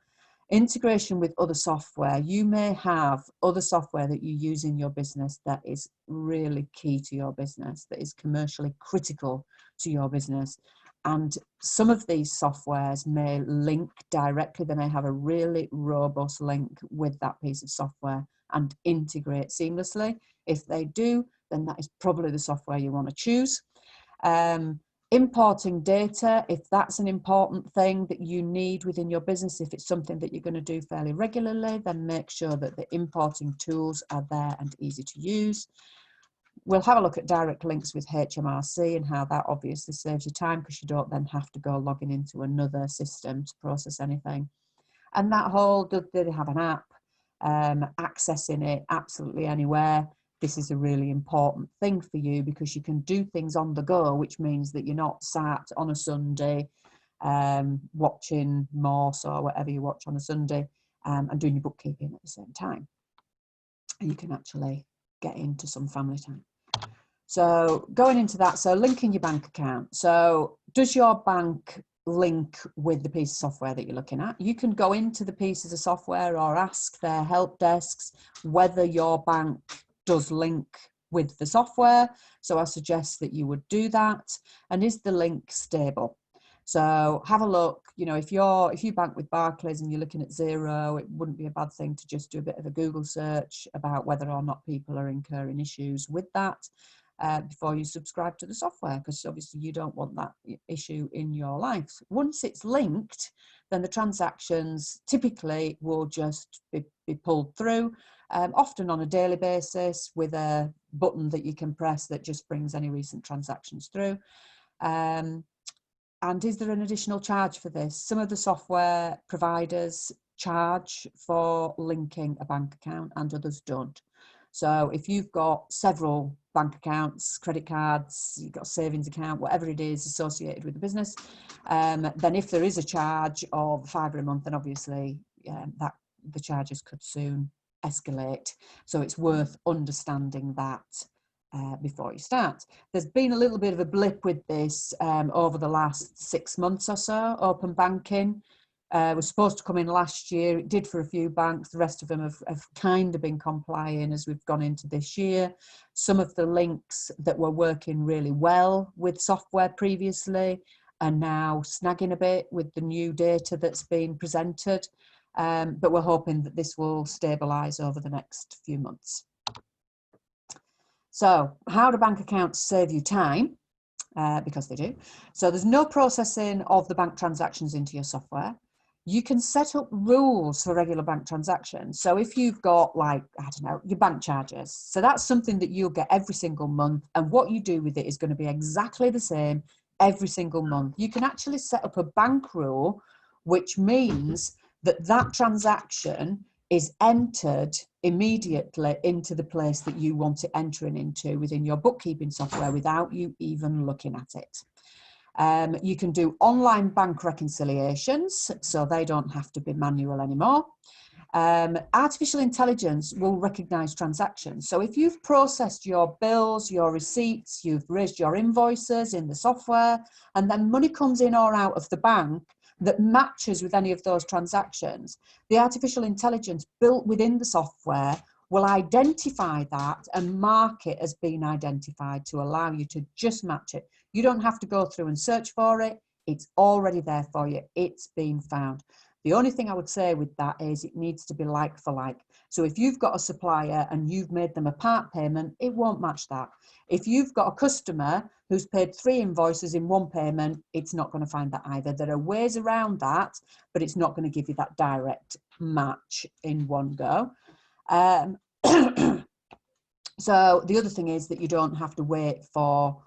Integration with other software. You may have other software that you use in your business that is really key to your business, that is commercially critical to your business. And some of these softwares may link directly. They may have a really robust link with that piece of software and integrate seamlessly. If they do, then that is probably the software you want to choose. Importing data, if that's an important thing that you need within your business, if it's something that you're going to do fairly regularly, then make sure that the importing tools are there and easy to use. We'll have a look at direct links with HMRC and how that obviously saves you time, because you don't then have to go logging into another system to process anything. And that whole, do they have an app, accessing it absolutely anywhere. This is a really important thing for you because you can do things on the go, which means that you're not sat on a Sunday watching Morse or whatever you watch on a Sunday and doing your bookkeeping at the same time. And you can actually get into some family time. So going into that, so linking your bank account. So does your bank link with the piece of software that you're looking at? You can go into the pieces of software or ask their help desks whether your bank does link with the software. So I suggest that you would do that. And is the link stable? So have a look. You know, if you bank with Barclays and you're looking at Xero, it wouldn't be a bad thing to just do a bit of a Google search about whether or not people are incurring issues with that before you subscribe to the software, because obviously you don't want that issue in your life. Once it's linked, then the transactions typically will just be pulled through, often on a daily basis, with a button that you can press that just brings any recent transactions through. And is there an additional charge for this? Some of the software providers charge for linking a bank account and others don't. So if you've got several bank accounts, credit cards, you've got a savings account, whatever it is associated with the business, then if there is a charge of £5 a month, then obviously that the charges could soon escalate. So it's worth understanding that before you start. There's been a little bit of a blip with this over the last 6 months or so. Open banking was supposed to come in last year. It did for a few banks. The rest of them have kind of been complying as we've gone into this year. Some of the links that were working really well with software previously are now snagging a bit with the new data that's been presented. But we're hoping that this will stabilise over the next few months. So how do bank accounts save you time? Because they do. So there's no processing of the bank transactions into your software. You can set up rules for regular bank transactions. So if you've got, like, I don't know, your bank charges, so that's something that you'll get every single month, and what you do with it is going to be exactly the same every single month. You can actually set up a bank rule, which means that that transaction is entered immediately into the place that you want it entering into within your bookkeeping software without you even looking at it. You can do online bank reconciliations, so they don't have to be manual anymore. Artificial intelligence will recognise transactions. So if you've processed your bills, your receipts, you've raised your invoices in the software, and then money comes in or out of the bank that matches with any of those transactions, the artificial intelligence built within the software will identify that and mark it as being identified to allow you to just match it. You don't have to go through and search for it. It's already there for you. It's been found. The only thing I would say with that is it needs to be like for like. So if you've got a supplier and you've made them a part payment, it won't match that. If you've got a customer who's paid 3 invoices in one payment, it's not going to find that either. There are ways around that, but it's not going to give you that direct match in one go. So the other thing is that you don't have to wait for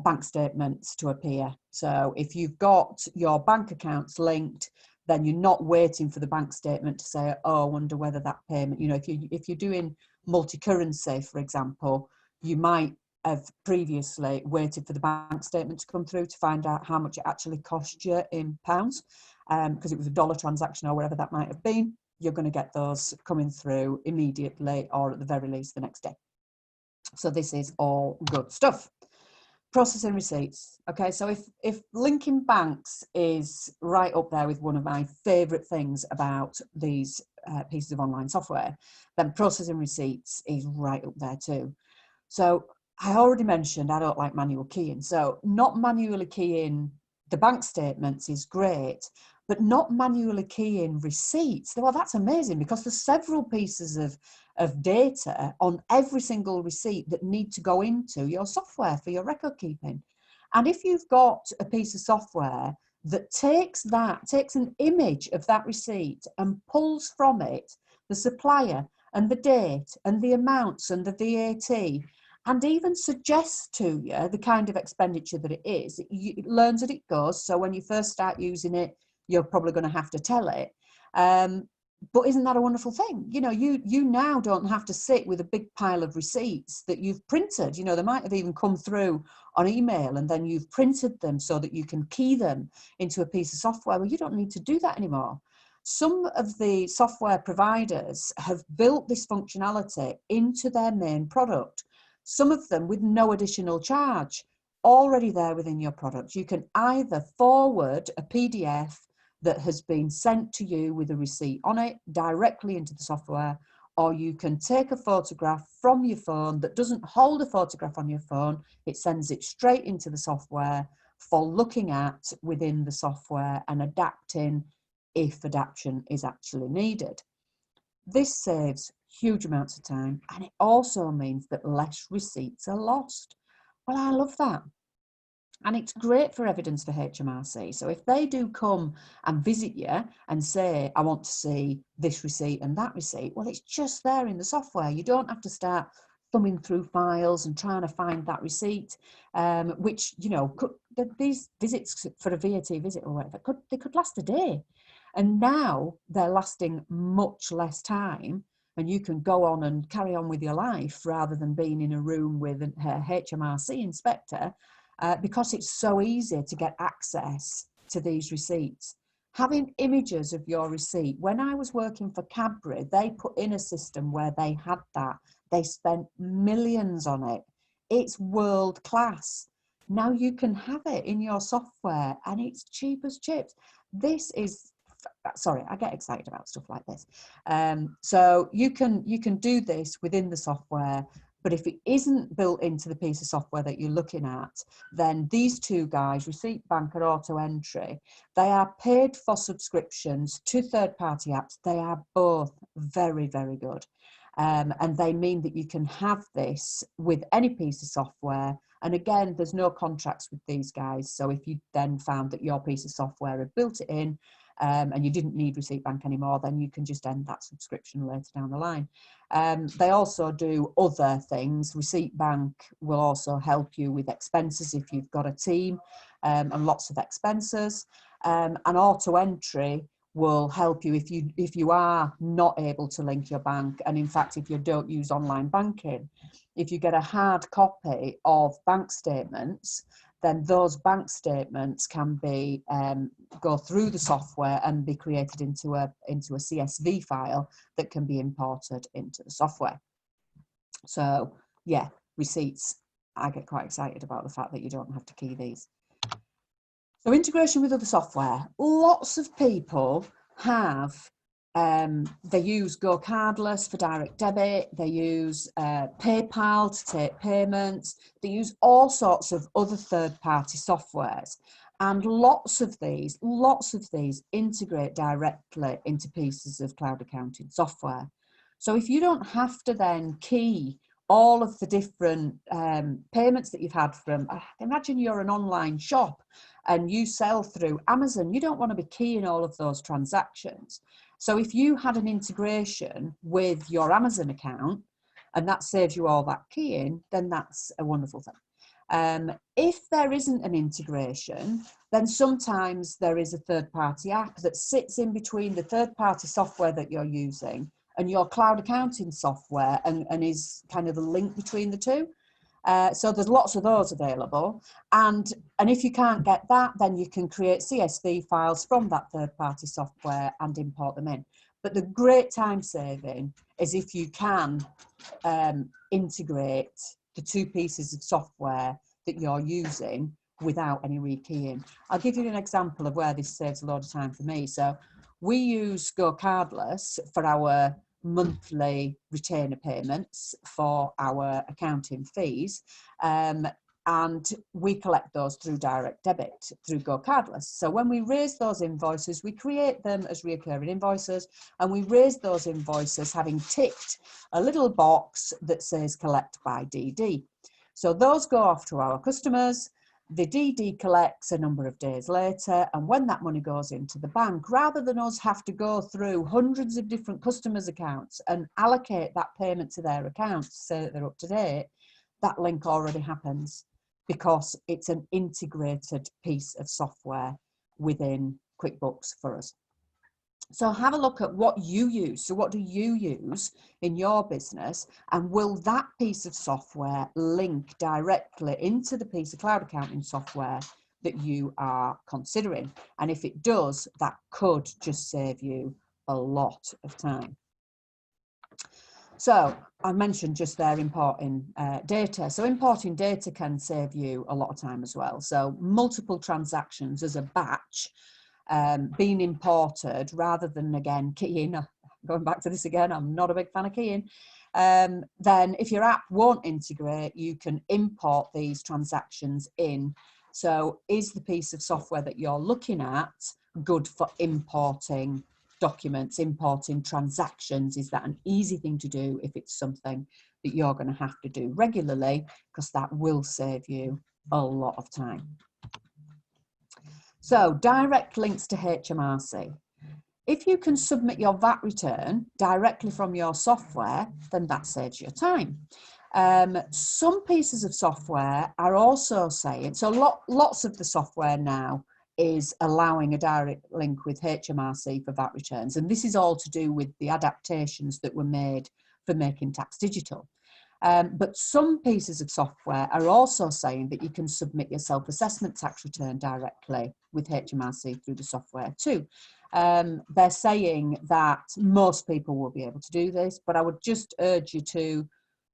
bank statements to appear. So if you've got your bank accounts linked, then you're not waiting for the bank statement to say, oh, I wonder whether that payment, if you're doing multi-currency, for example, you might have previously waited for the bank statement to come through to find out how much it actually cost you in pounds, because it was a dollar transaction or whatever that might have been. You're going to get those coming through immediately, or at the very least the next day. So this is all good stuff. Processing receipts. Okay, so if linking banks is right up there with one of my favourite things about these pieces of online software, then processing receipts is right up there too. So I already mentioned I don't like manual keying. So not manually keying the bank statements is great, but not manually keying receipts. Well, that's amazing, because there's several pieces of data on every single receipt that need to go into your software for your record keeping. And if you've got a piece of software that takes an image of that receipt and pulls from it the supplier and the date and the amounts and the VAT, and even suggests to you the kind of expenditure that it is, it learns as it goes. So when you first start using it, you're probably going to have to tell it. But isn't that a wonderful thing? You now don't have to sit with a big pile of receipts that you've printed. They might have even come through on email, and then you've printed them so that you can key them into a piece of software. Well, you don't need to do that anymore. Some of the software providers have built this functionality into their main product, some of them with no additional charge, already there within your product. You can either forward a PDF that has been sent to you with a receipt on it directly into the software, or you can take a photograph from your phone that doesn't hold a photograph on your phone. It sends it straight into the software for looking at within the software and adapting if adaptation is actually needed. This saves huge amounts of time, and it also means that less receipts are lost. Well, I love that. And it's great for evidence for HMRC. So if they do come and visit you and say, I want to see this receipt and that receipt, well, it's just there in the software. You don't have to start thumbing through files and trying to find that receipt, which, these visits for a VAT visit or whatever, they could last a day. And now they're lasting much less time, and you can go on and carry on with your life rather than being in a room with a HMRC inspector. Because it's so easy to get access to these receipts. Having images of your receipt. When I was working for Cadbury, they put in a system where they had that. They spent millions on it. It's world class. Now you can have it in your software, and it's cheap as chips. Sorry, I get excited about stuff like this. So you can do this within the software. But if it isn't built into the piece of software that you're looking at, then these two guys, Receipt Bank and Auto Entry, they are paid for subscriptions to third-party apps. They are both very, very good. And they mean that you can have this with any piece of software. And again, there's no contracts with these guys. So if you then found that your piece of software had built it in, and you didn't need Receipt Bank anymore, then you can just end that subscription later down the line. They also do other things. Receipt Bank will also help you with expenses if you've got a team, and lots of expenses. And Auto Entry will help you if you are not able to link your bank, and in fact if you don't use online banking. If you get a hard copy of bank statements, then those bank statements can be go through the software and be created into a CSV file that can be imported into the software. So yeah, receipts, I get quite excited about the fact that you don't have to key these. So integration with other software. Lots of people have, they use Go Cardless for direct debit, they use PayPal to take payments, they use all sorts of other third-party softwares. And lots of these integrate directly into pieces of cloud accounting software. So if you don't have to then key all of the different payments that you've had from, imagine you're an online shop and you sell through Amazon, you don't want to be keying all of those transactions. So if you had an integration with your Amazon account and that saves you all that keying, then that's a wonderful thing. If there isn't an integration, then sometimes there is a third-party app that sits in between the third-party software that you're using and your cloud accounting software, and is kind of the link between the two. So there's lots of those available. And if you can't get that, then you can create CSV files from that third-party software and import them in. But the great time saving is if you can integrate the two pieces of software that you're using without any rekeying. I'll give you an example of where this saves a lot of time for me. So we use Go Cardless for our monthly retainer payments for our accounting fees. And we collect those through direct debit through Go Cardless. So when we raise those invoices, we create them as recurring invoices, and we raise those invoices having ticked a little box that says collect by DD. So those go off to our customers. The DD collects a number of days later, and when that money goes into the bank, rather than us have to go through hundreds of different customers' accounts and allocate that payment to their accounts to say that they're up to date, that link already happens because it's an integrated piece of software within QuickBooks for us. So have a look at what you use. So what do you use in your business? And will that piece of software link directly into the piece of cloud accounting software that you are considering? And if it does, that could just save you a lot of time. So I mentioned just there importing data. So importing data can save you a lot of time as well. So multiple transactions as a batch being imported rather than, again, keying. Going back to this again, I'm not a big fan of keying. Then if your app won't integrate, you can import these transactions in. So is the piece of software that you're looking at good for importing documents, importing transactions? Is that an easy thing to do if it's something that you're going to have to do regularly? Because that will save you a lot of time. So direct links to HMRC. If you can submit your VAT return directly from your software, then that saves your time. Some pieces of software are also saying, so lots of the software now is allowing a direct link with HMRC for VAT returns. And this is all to do with the adaptations that were made for making tax digital. But some pieces of software are also saying that you can submit your self-assessment tax return directly with HMRC through the software too. They're saying that most people will be able to do this, but I would just urge you to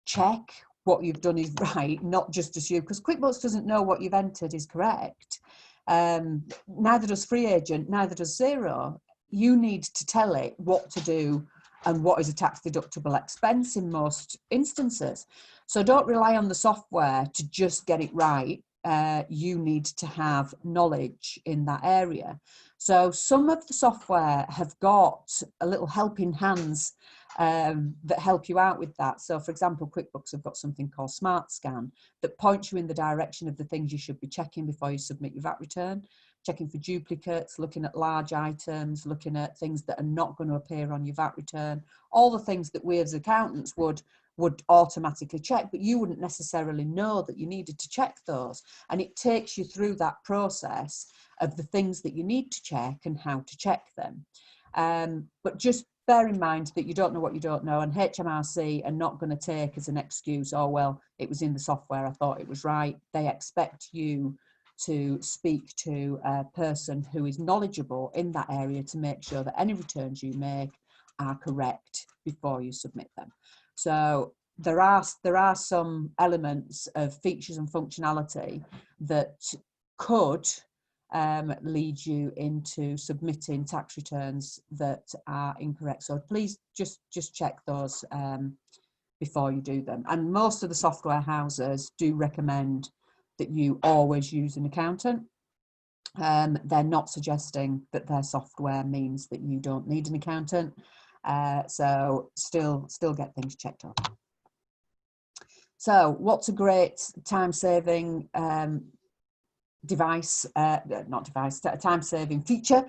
check what you've done is right, not just assume, because QuickBooks doesn't know what you've entered is correct. Neither does Free Agent, neither does Xero. You need to tell it what to do and what is a tax deductible expense in most instances. So don't rely on the software to just get it right. You need to have knowledge in that area. So some of the software have got a little helping hands that help you out with that. So for example, QuickBooks have got something called Smart Scan that points you in the direction of the things you should be checking before you submit your VAT return. Checking for duplicates, looking at large items, looking at things that are not going to appear on your VAT return, all the things that we as accountants would automatically check, but you wouldn't necessarily know that you needed to check those. And it takes you through that process of the things that you need to check and how to check them. But just bear in mind that you don't know what you don't know, and HMRC are not going to take as an excuse, oh, well, it was in the software, I thought it was right. They expect you to speak to a person who is knowledgeable in that area to make sure that any returns you make are correct before you submit them. So there are some elements of features and functionality that could lead you into submitting tax returns that are incorrect. So please just check those before you do them. And most of the software houses do recommend that you always use an accountant. They're not suggesting that their software means that you don't need an accountant. So still get things checked off. So what's a great time-saving time-saving feature?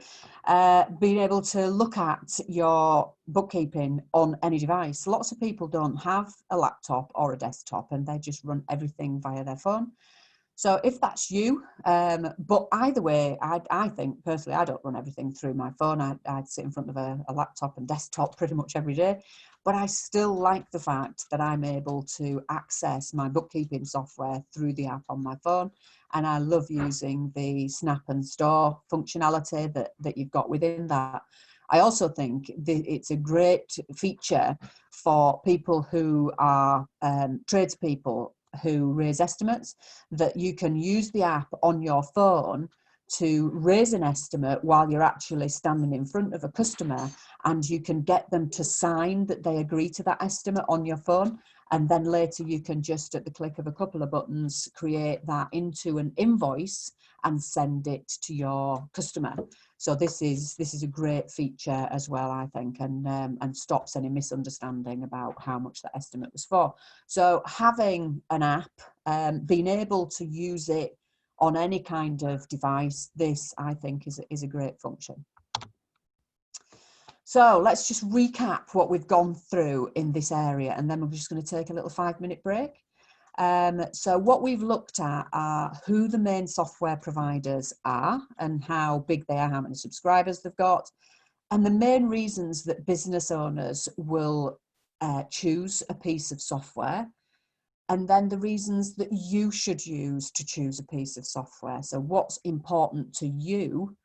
Being able to look at your bookkeeping on any device. Lots of people don't have a laptop or a desktop and they just run everything via their phone. So if that's you, but either way, I think personally, I don't run everything through my phone. I'd sit in front of a laptop and desktop pretty much every day, but I still like the fact that I'm able to access my bookkeeping software through the app on my phone. And I love using the snap and store functionality that you've got within that. I also think it's a great feature for people who are tradespeople who raise estimates, that you can use the app on your phone to raise an estimate while you're actually standing in front of a customer, and you can get them to sign that they agree to that estimate on your phone. And then later you can just, at the click of a couple of buttons, create that into an invoice and send it to your customer. So this is a great feature as well, I think, and stops any misunderstanding about how much the estimate was for. So having an app, being able to use it on any kind of device, this I think is a great function. So let's just recap what we've gone through in this area, and then we're just going to take a little 5-minute break. So what we've looked at are who the main software providers are and how big they are, how many subscribers they've got, and the main reasons that business owners will choose a piece of software, and then the reasons that you should use to choose a piece of software. So what's important to you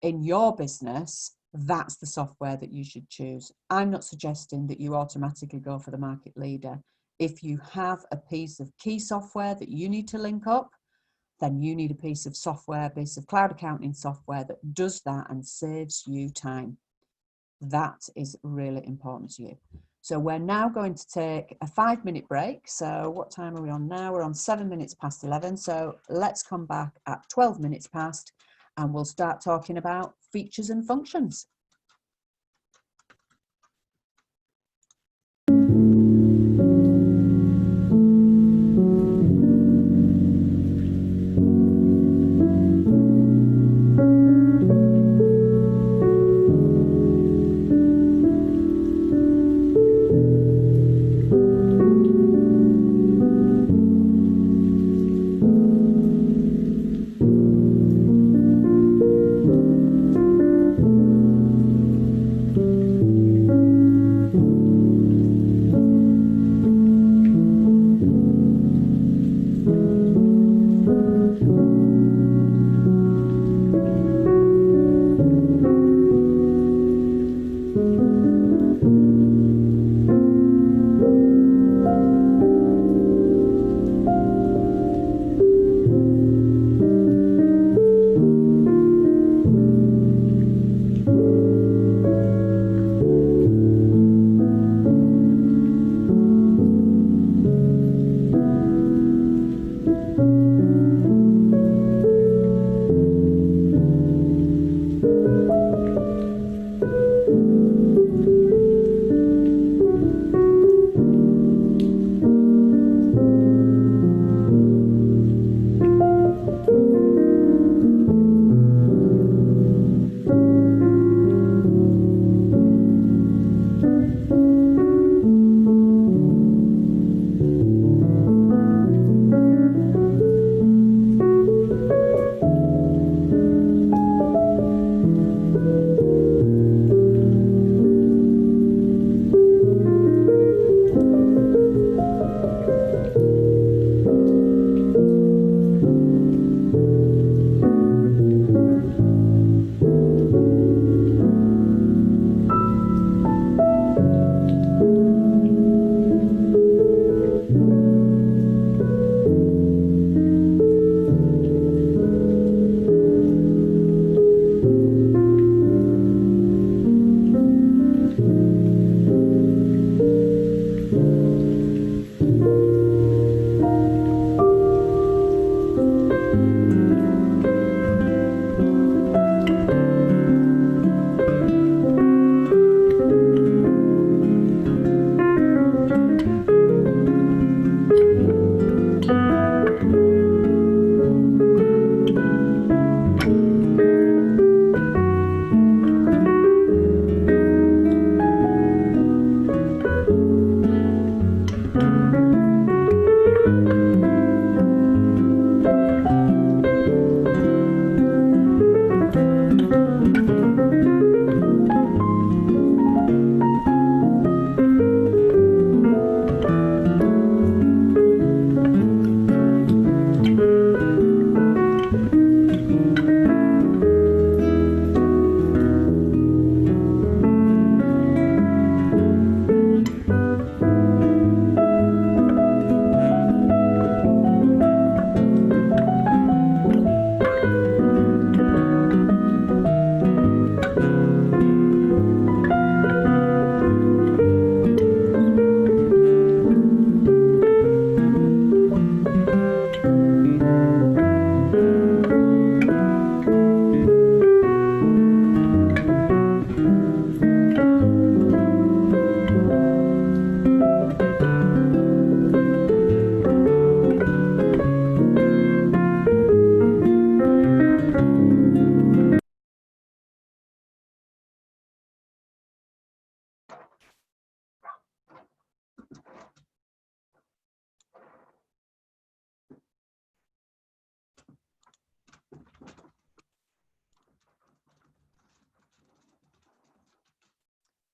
in your business, that's the software that you should choose. I'm not suggesting that you automatically go for the market leader. If you have a piece of key software that you need to link up, then you need a piece of software, a piece of cloud accounting software that does that and saves you time. That is really important to you. So we're now going to take a 5-minute break. So what time are we on now? We're on 7 minutes past 11. So let's come back at 12 minutes past and we'll start talking about features and functions.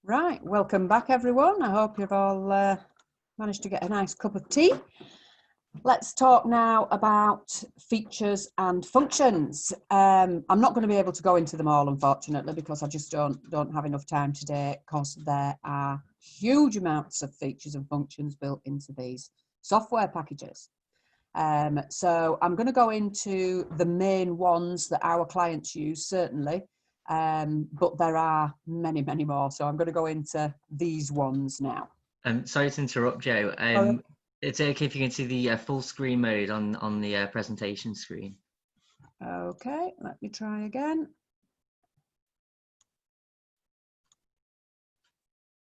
Right, welcome back everyone. I hope you've all managed to get a nice cup of tea. Let's talk now about features and functions. I'm not going to be able to go into them all, unfortunately, because I just don't have enough time today, because there are huge amounts of features and functions built into these software packages. So I'm going to go into the main ones that our clients use, certainly. But there are many, many more. So I'm going to go into these ones now. Sorry to interrupt, Joe. It's okay if you can see the full screen mode on the presentation screen. Okay, let me try again.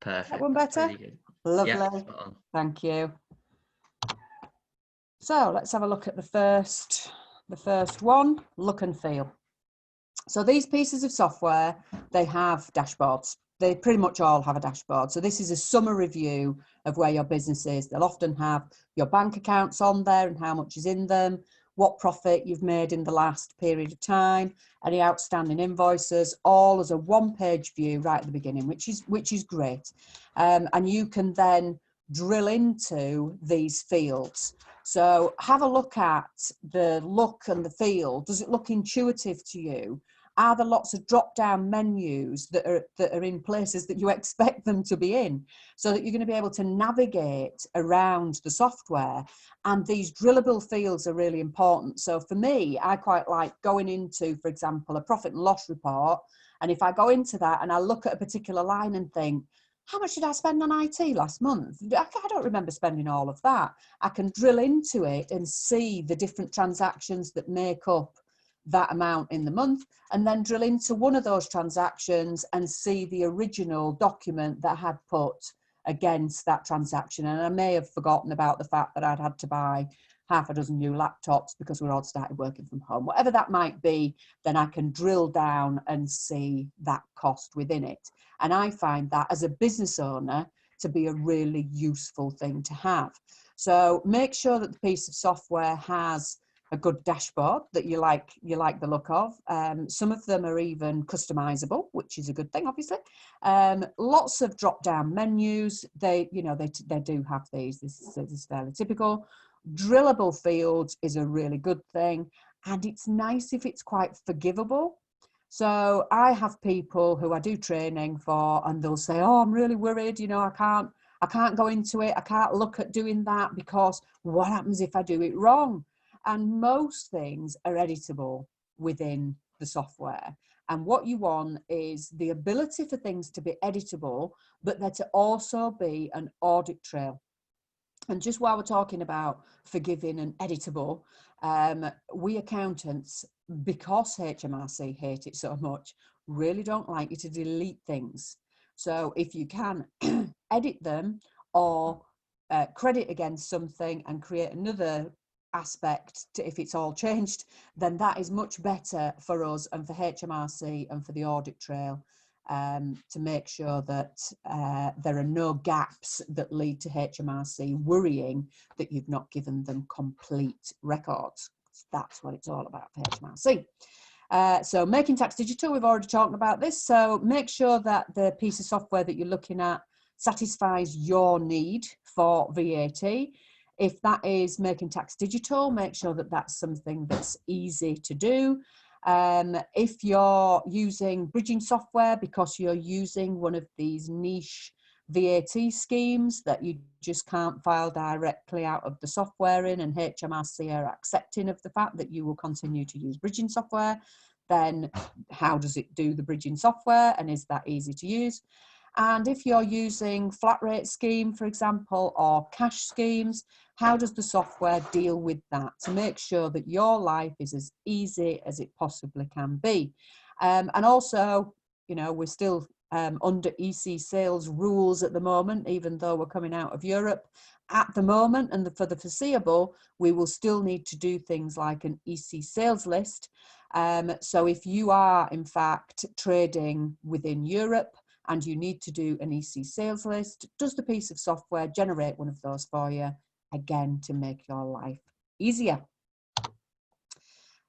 Perfect. That one better? Really good. Lovely. Yeah, spot on. Thank you. So let's have a look at the first one, look and feel. So these pieces of software, they have dashboards. They pretty much all have a dashboard. So this is a summary view of where your business is. They'll often have your bank accounts on there and how much is in them, what profit you've made in the last period of time, any outstanding invoices, all as a one-page view right at the beginning, which is great. And you can then drill into these fields. So have a look at the look and the feel. Does it look intuitive to you? Are there lots of drop-down menus that are in places that you expect them to be in, so that you're going to be able to navigate around the software? And these drillable fields are really important. So for me, I quite like going into, for example, a profit and loss report. And if I go into that and I look at a particular line and think, how much did I spend on IT last month? I don't remember spending all of that. I can drill into it and see the different transactions that make up that amount in the month, and then drill into one of those transactions and see the original document that I had put against that transaction. And I may have forgotten about the fact that I'd had to buy half a dozen new laptops because we're all started working from home. Whatever that might be, then I can drill down and see that cost within it. And I find that as a business owner to be a really useful thing to have. So make sure that the piece of software has a good dashboard that you like the look of. Some of them are even customizable, which is a good thing, obviously. Lots of drop-down menus. They do have these. This is fairly typical. Drillable fields is a really good thing, and it's nice if it's quite forgivable. So I have people who I do training for, and they'll say, "Oh, I'm really worried. I can't go into it. I can't look at doing that because what happens if I do it wrong?" And most things are editable within the software. And what you want is the ability for things to be editable, but there to also be an audit trail. And just while we're talking about forgiving and editable, we accountants, because HMRC hate it so much, really don't like you to delete things. So if you can edit them or credit against something and create another aspect to, if it's all changed, then that is much better for us and for HMRC and for the audit trail, to make sure that there are no gaps that lead to HMRC worrying that you've not given them complete records. That's what it's all about for HMRC. So making tax digital, we've already talked about this. So make sure that the piece of software that you're looking at satisfies your need for VAT. If that is making tax digital, make sure that that's something that's easy to do. If you're using bridging software because you're using one of these niche VAT schemes that you just can't file directly out of the software in, and HMRC are accepting of the fact that you will continue to use bridging software, then how does it do the bridging software, and is that easy to use? And if you're using flat rate scheme, for example, or cash schemes, how does the software deal with that to make sure that your life is as easy as it possibly can be? And also, we're still under EC sales rules at the moment, even though we're coming out of Europe. At the moment, and for the foreseeable, we will still need to do things like an EC sales list. So if you are, in fact, trading within Europe, and you need to do an EC sales list, does the piece of software generate one of those for you, again, to make your life easier?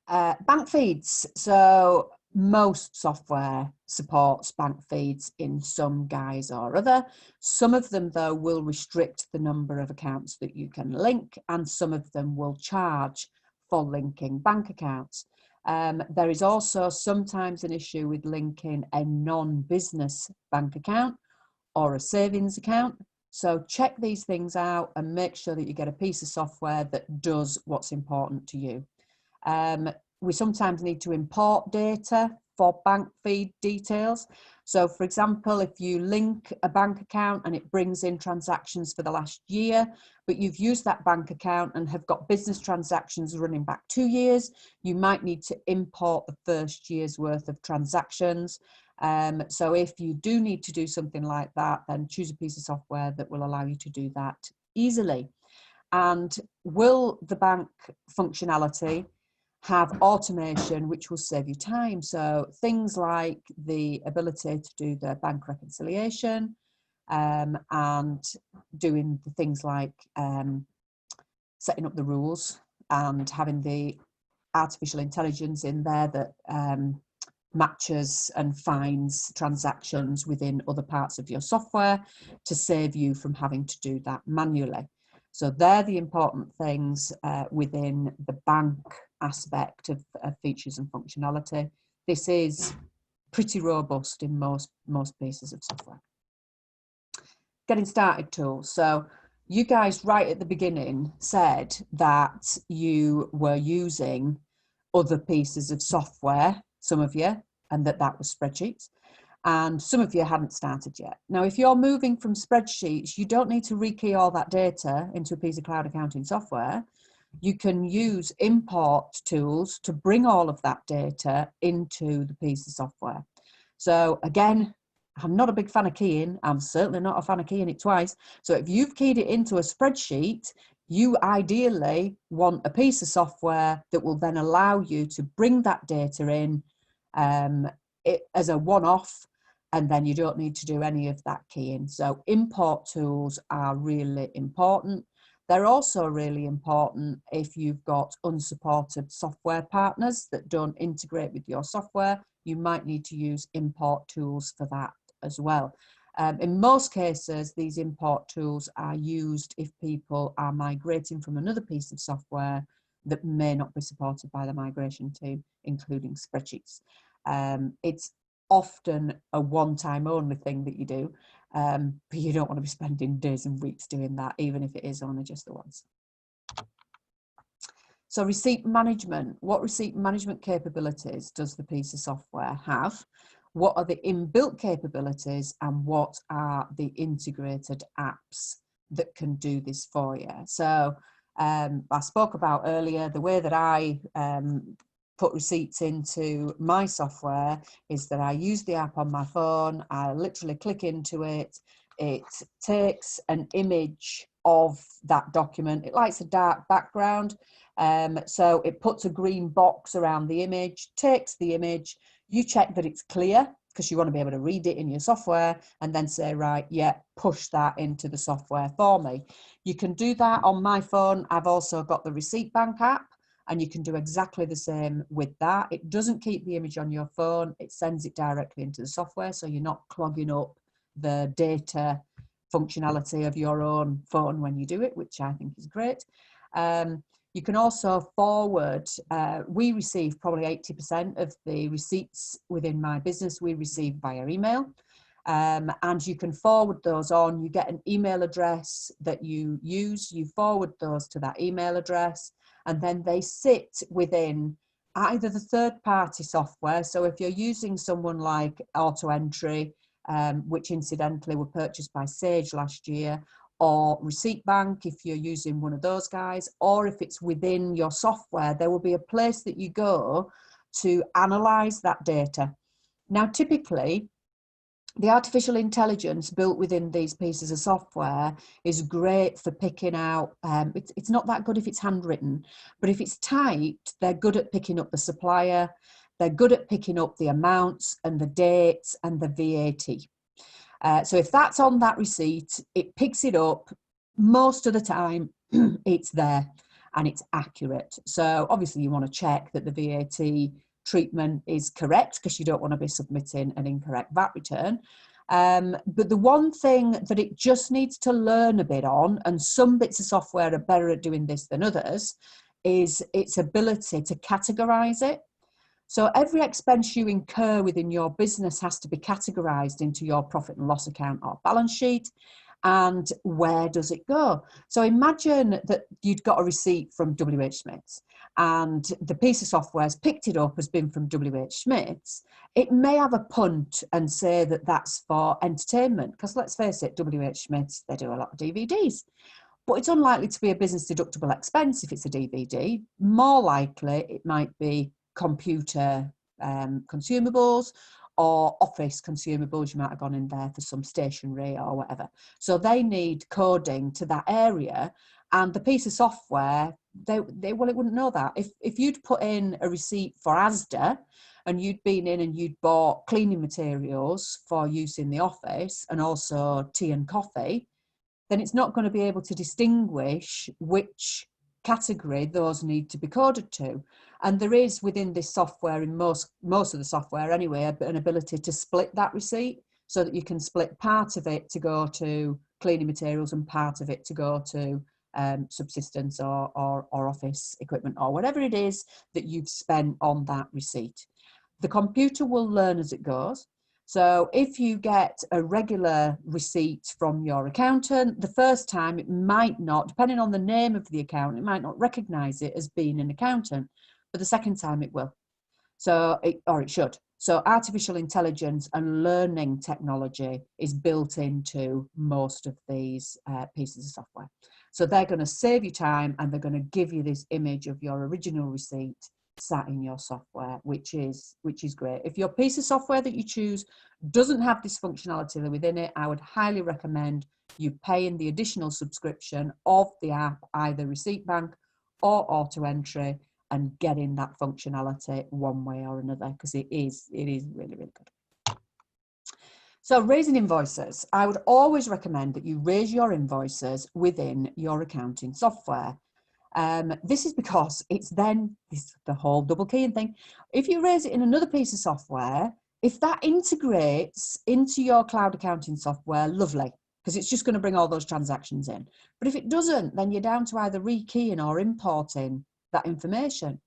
Bank feeds. So most software supports bank feeds in some guise or other. Some of them, though, will restrict the number of accounts that you can link, and some of them will charge for linking bank accounts. There is also sometimes an issue with linking a non-business bank account or a savings account. So check these things out and make sure that you get a piece of software that does what's important to you. We sometimes need to import data for bank feed details. So for example, if you link a bank account and it brings in transactions for the last year, but you've used that bank account and have got business transactions running back 2 years, you might need to import the first year's worth of transactions. So if you do need to do something like that, then choose a piece of software that will allow you to do that easily. And will the bank functionality have automation which will save you time? So things like the ability to do the bank reconciliation, and doing the things like setting up the rules and having the artificial intelligence in there that matches and finds transactions within other parts of your software to save you from having to do that manually. So they're the important things within the bank aspect of features and functionality. This is pretty robust in most pieces of software. Getting started tools. So you guys right at the beginning said that you were using other pieces of software, some of you, and that was spreadsheets. And some of you hadn't started yet. Now, if you're moving from spreadsheets, you don't need to rekey all that data into a piece of cloud accounting software. You can use import tools to bring all of that data into the piece of software. So again, I'm not a big fan of keying. I'm certainly not a fan of keying it twice. So if you've keyed it into a spreadsheet, you ideally want a piece of software that will then allow you to bring that data in as a one-off, and then you don't need to do any of that keying. So import tools are really important. They're also really important if you've got unsupported software partners that don't integrate with your software. You might need to use import tools for that as well. In most cases, these import tools are used if people are migrating from another piece of software that may not be supported by the migration team, including spreadsheets. It's often a one-time only thing that you do, but you don't want to be spending days and weeks doing that, even if it is only just the once. So receipt management. What receipt management capabilities does the piece of software have? What are the inbuilt capabilities, and what are the integrated apps that can do this for you? So I spoke about earlier, the way that I put receipts into my software is that I use the app on my phone. I literally click into it. It takes an image of that document. It likes a dark background. So it puts a green box around the image, takes the image. You check that it's clear because you want to be able to read it in your software, and then say, right, yeah, push that into the software for me. You can do that on my phone. I've also got the Receipt Bank app, and you can do exactly the same with that. It doesn't keep the image on your phone. It sends it directly into the software, so you're not clogging up the data functionality of your own phone when you do it, which I think is great. You can also forward, we receive probably 80% of the receipts within my business, we receive via email. And you can forward those on. You get an email address that you use, you forward those to that email address, and then they sit within either the third-party software. So if you're using someone like Auto Entry, which incidentally were purchased by Sage last year, or Receipt Bank, if you're using one of those guys, or if it's within your software, there will be a place that you go to analyze that data. Now, typically, the artificial intelligence built within these pieces of software is great for picking out, it's not that good if it's handwritten, but if it's typed, they're good at picking up the supplier, they're good at picking up the amounts and the dates and the VAT. So if that's on that receipt, it picks it up. Most of the time, it's there and it's accurate. So obviously you want to check that the VAT treatment is correct, because you don't want to be submitting an incorrect VAT return. But the one thing that it just needs to learn a bit on, and some bits of software are better at doing this than others, is its ability to categorize it. So every expense you incur within your business has to be categorized into your profit and loss account or balance sheet. And where does it go? So imagine that you'd got a receipt from WH Smith's, and the piece of software has picked it up as being from WH Smith's. It may have a punt and say that that's for entertainment, because let's face it, WH Smith's, they do a lot of DVDs. But it's unlikely to be a business deductible expense if it's a DVD. More likely, it might be computer consumables or office consumables. You might have gone in there for some stationery or whatever. So they need coding to that area, and the piece of software, it wouldn't know that. If you'd put in a receipt for Asda and you'd been in and you'd bought cleaning materials for use in the office and also tea and coffee, then it's not going to be able to distinguish which category those need to be coded to. And there is within this software, in most of the software anyway, an ability to split that receipt, so that you can split part of it to go to cleaning materials and part of it to go to subsistence or office equipment or whatever it is that you've spent on that receipt. The computer will learn as it goes. So if you get a regular receipt from your accountant, the first time it might not, depending on the name of the account, it might not recognise it as being an accountant, but the second time it will. Or it should. So artificial intelligence and learning technology is built into most of these pieces of software. So they're going to save you time, and they're going to give you this image of your original receipt sat in your software, which is great. If your piece of software that you choose doesn't have this functionality within it, I would highly recommend you paying the additional subscription of the app, either Receipt Bank or Auto Entry, and getting that functionality one way or another, because it is really, really good. So raising invoices, I would always recommend that you raise your invoices within your accounting software. This is because it's then the whole double keying thing. If you raise it in another piece of software, if that integrates into your cloud accounting software, lovely, because it's just going to bring all those transactions in. But if it doesn't, then you're down to either rekeying or importing that information.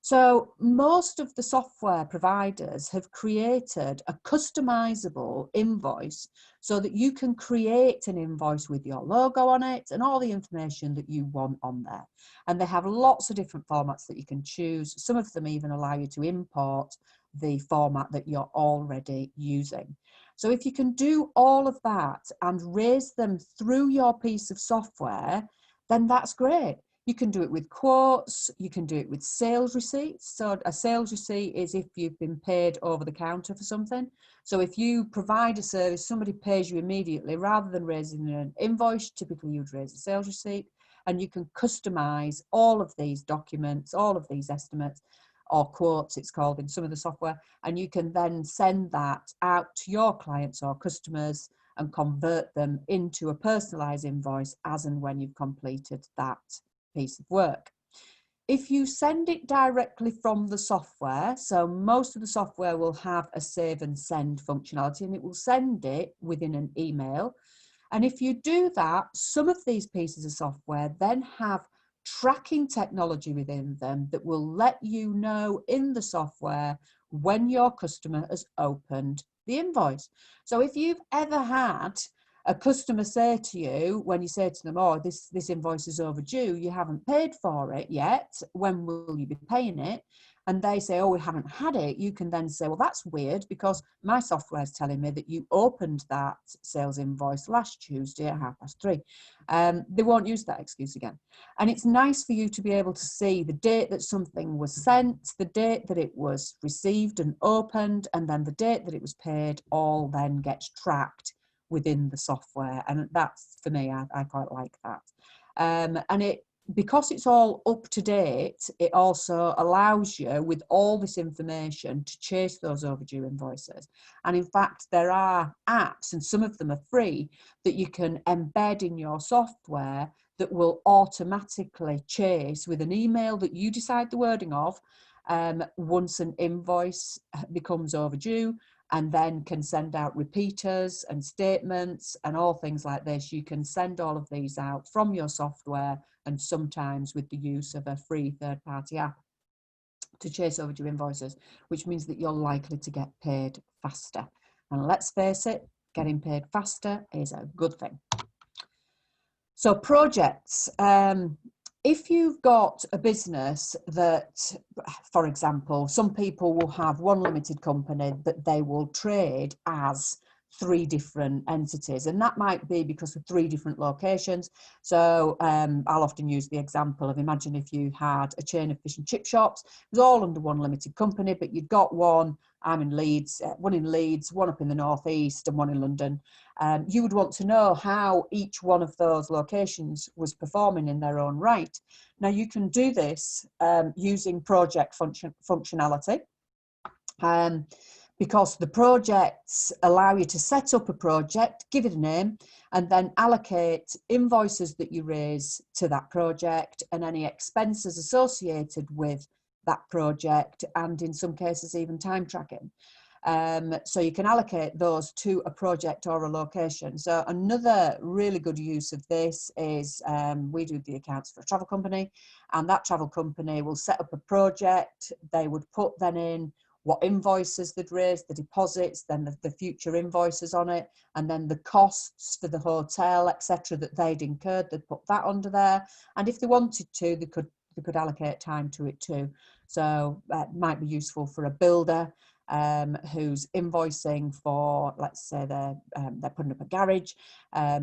So most of the software providers have created a customizable invoice so that you can create an invoice with your logo on it and all the information that you want on there. And they have lots of different formats that you can choose. Some of them even allow you to import the format that you're already using. So if you can do all of that and raise them through your piece of software, then that's great. You can do it with quotes, you can do it with sales receipts. So a sales receipt is if you've been paid over the counter for something. So if you provide a service, somebody pays you immediately, rather than raising an invoice, typically you'd raise a sales receipt, and you can customize all of these documents, all of these estimates, or quotes it's called in some of the software, and you can then send that out to your clients or customers and convert them into a personalized invoice as and when you've completed that piece of work. If you send it directly from the software, so most of the software will have a save and send functionality, and it will send it within an email. And if you do that, some of these pieces of software then have tracking technology within them that will let you know in the software when your customer has opened the invoice. So if you've ever had a customer say to you, when you say to them, oh, this invoice is overdue, you haven't paid for it yet, when will you be paying it? And they say, oh, we haven't had it. You can then say, well, that's weird, because my software is telling me that you opened that sales invoice last Tuesday at 3:30. They won't use that excuse again. And it's nice for you to be able to see the date that something was sent, the date that it was received and opened, and then the date that it was paid, all then gets tracked within the software. And that's, for me, I quite like that. And because it's all up to date, it also allows you, with all this information, to chase those overdue invoices. And in fact, there are apps, and some of them are free, that you can embed in your software that will automatically chase with an email that you decide the wording of, once an invoice becomes overdue, and then can send out repeaters and statements and all things like this. You can send all of these out from your software, and sometimes with the use of a free third-party app to chase overdue invoices, which means that you're likely to get paid faster. And let's face it, getting paid faster is a good thing. So projects, if you've got a business that, for example, some people will have one limited company, but they will trade as 3 different entities, and that might be because of 3 different locations. So I'll often use the example of, imagine if you had a chain of fish and chip shops. It was all under one limited company, but you'd got one, I'm in Leeds, one up in the northeast and one in London. You would want to know how each one of those locations was performing in their own right. Now you can do this using project functionality. Because the projects allow you to set up a project, give it a name, and then allocate invoices that you raise to that project and any expenses associated with that project, and in some cases even time tracking. So you can allocate those to a project or a location. So another really good use of this is we do the accounts for a travel company, and that travel company will set up a project. They would put then in what invoices they'd raised, the deposits, then the future invoices on it, and then the costs for the hotel, etc., that they'd incurred, they'd put that under there. And if they wanted to, they could allocate time to it too. So that might be useful for a builder who's invoicing for, let's say they're putting up a garage.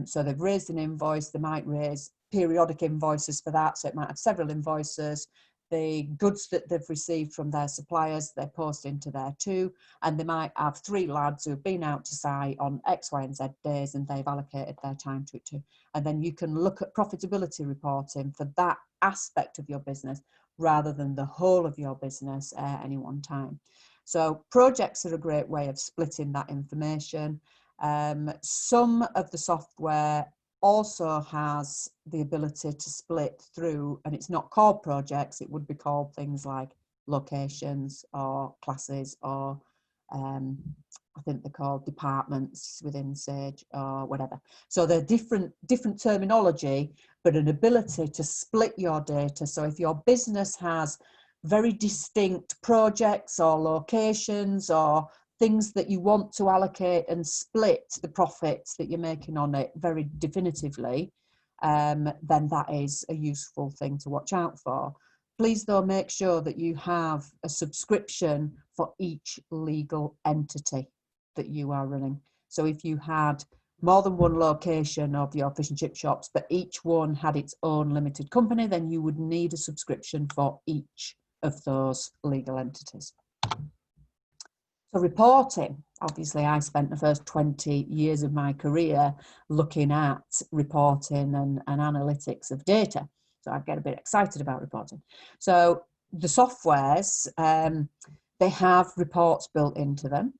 So they've raised an invoice, they might raise periodic invoices for that. So it might have several invoices. The goods that they've received from their suppliers, they post into there too. And they might have 3 lads who've been out to site on X, Y, and Z days, and they've allocated their time to it too. And then you can look at profitability reporting for that aspect of your business rather than the whole of your business at any one time. So projects are a great way of splitting that information. Some of the software also has the ability to split through, and it's not called projects, it would be called things like locations or classes, or I think they're called departments within Sage or whatever. So they're different terminology, but an ability to split your data. So if your business has very distinct projects or locations or things that you want to allocate and split the profits that you're making on it very definitively, then that is a useful thing to watch out for. Please though, make sure that you have a subscription for each legal entity that you are running. So if you had more than one location of your fish and chip shops, but each one had its own limited company, then you would need a subscription for each of those legal entities. So reporting, obviously I spent the first 20 years of my career looking at reporting and analytics of data. So I get a bit excited about reporting. So the softwares, they have reports built into them.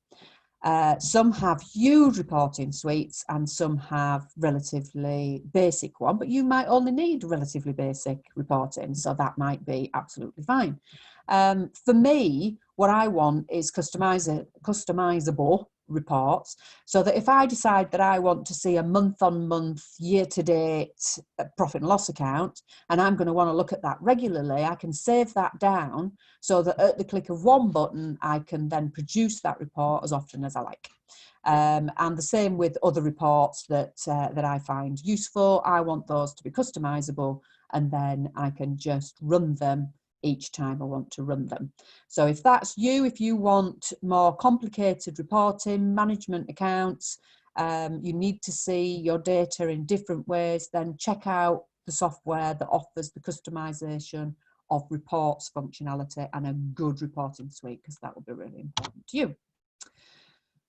Some have huge reporting suites and some have relatively basic one, but you might only need relatively basic reporting, so that might be absolutely fine. For me, what I want is customizable reports, so that if I decide that I want to see a month-on-month, year-to-date profit and loss account, and I'm going to want to look at that regularly, I can save that down so that at the click of one button, I can then produce that report as often as I like. And the same with other reports that I find useful. I want those to be customizable, and then I can just run them each time I want to run them. So if that's you, if you want more complicated reporting, management accounts, you need to see your data in different ways, then check out the software that offers the customization of reports functionality and a good reporting suite, because that will be really important to you.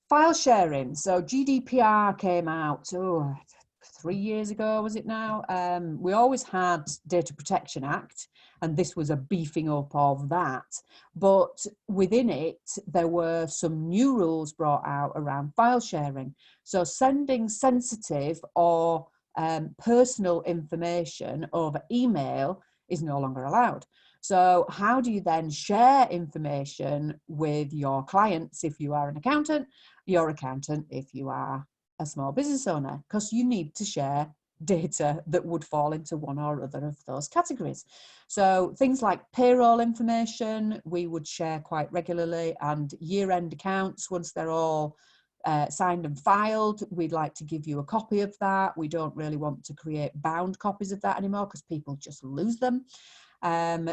File sharing. So GDPR came out 3 years ago, was it now? We always had Data Protection Act, and this was a beefing up of that. But within it, there were some new rules brought out around file sharing. So sending sensitive or personal information over email is no longer allowed. So how do you then share information with your clients if you are an accountant, your accountant if you are a small business owner? Because you need to share data that would fall into one or other of those categories. So things like payroll information, we would share quite regularly, and year-end accounts, once they're all signed and filed, we'd like to give you a copy of that. We don't really want to create bound copies of that anymore because people just lose them.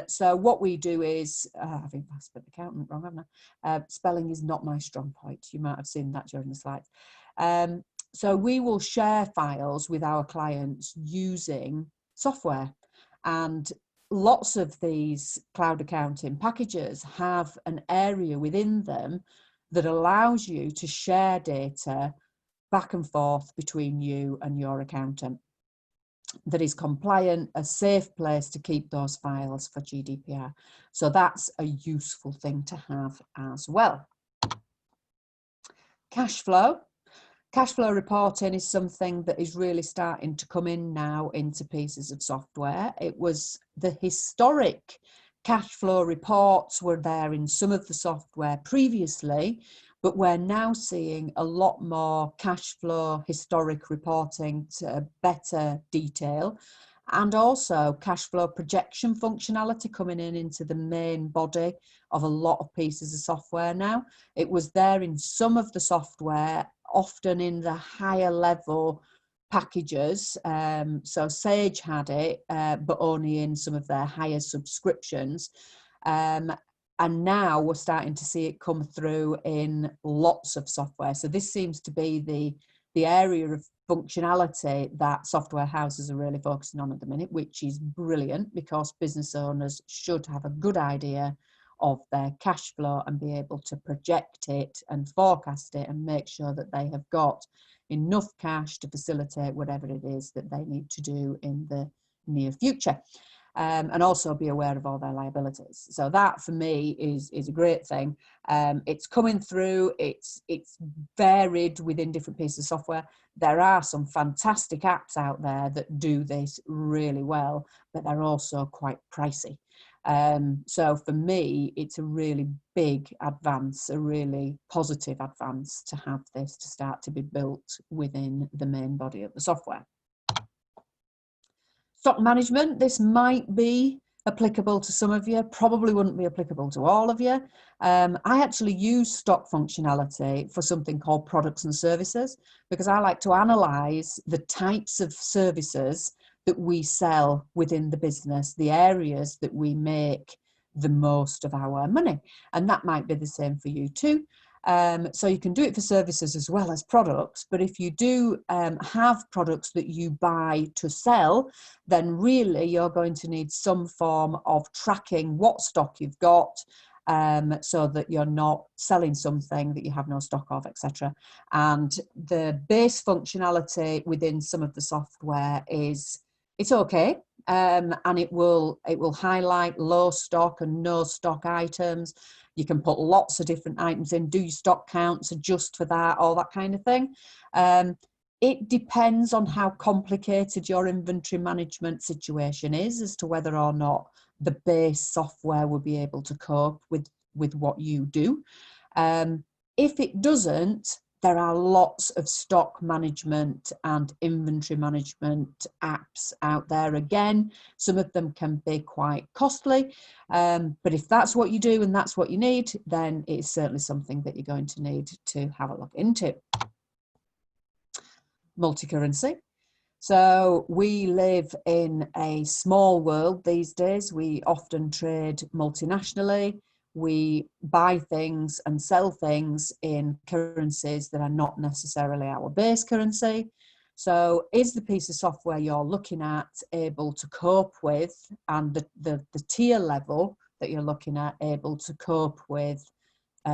So what we do is, I think I spelled accountant wrong, haven't I? Spelling is not my strong point. You might have seen that during the slides. So we will share files with our clients using software, and lots of these cloud accounting packages have an area within them that allows you to share data back and forth between you and your accountant that is compliant, a safe place to keep those files for GDPR. So that's a useful thing to have as well. Cash flow. Cash flow reporting is something that is really starting to come in now into pieces of software. It was the historic cash flow reports were there in some of the software previously, but we're now seeing a lot more cash flow historic reporting to better detail, and also cash flow projection functionality coming into the main body of a lot of pieces of software now. It was there in some of the software, often in the higher level packages. So Sage had it, but only in some of their higher subscriptions. And now we're starting to see it come through in lots of software. So this seems to be the area of functionality that software houses are really focusing on at the minute, which is brilliant because business owners should have a good idea of their cash flow and be able to project it and forecast it and make sure that they have got enough cash to facilitate whatever it is that they need to do in the near future. And also be aware of all their liabilities. So that for me is a great thing. It's coming through, it's varied within different pieces of software. There are some fantastic apps out there that do this really well, but they're also quite pricey. So for me, it's a really big advance, a really positive advance to have this to start to be built within the main body of the software. Stock management, this might be applicable to some of you, probably wouldn't be applicable to all of you. I actually use stock functionality for something called products and services because I like to analyse the types of services that we sell within the business, the areas that we make the most of our money. And that might be the same for you too. So you can do it for services as well as products, but if you do have products that you buy to sell, then really you're going to need some form of tracking what stock you've got, so that you're not selling something that you have no stock of, etc. And the base functionality within some of the software it's okay, and it will highlight low stock and no stock items. You can put lots of different items in, do your stock counts, adjust for that, all that kind of thing. It depends on how complicated your inventory management situation is as to whether or not the base software will be able to cope with what you do. If it doesn't, there are lots of stock management and inventory management apps out there. Again, some of them can be quite costly, but if that's what you do and that's what you need, then it's certainly something that you're going to need to have a look into. Multi-currency. So we live in a small world these days. We often trade multinationally. We buy things and sell things in currencies that are not necessarily our base currency. So is the piece of software you're looking at able to cope with, and the tier level that you're looking at able to cope with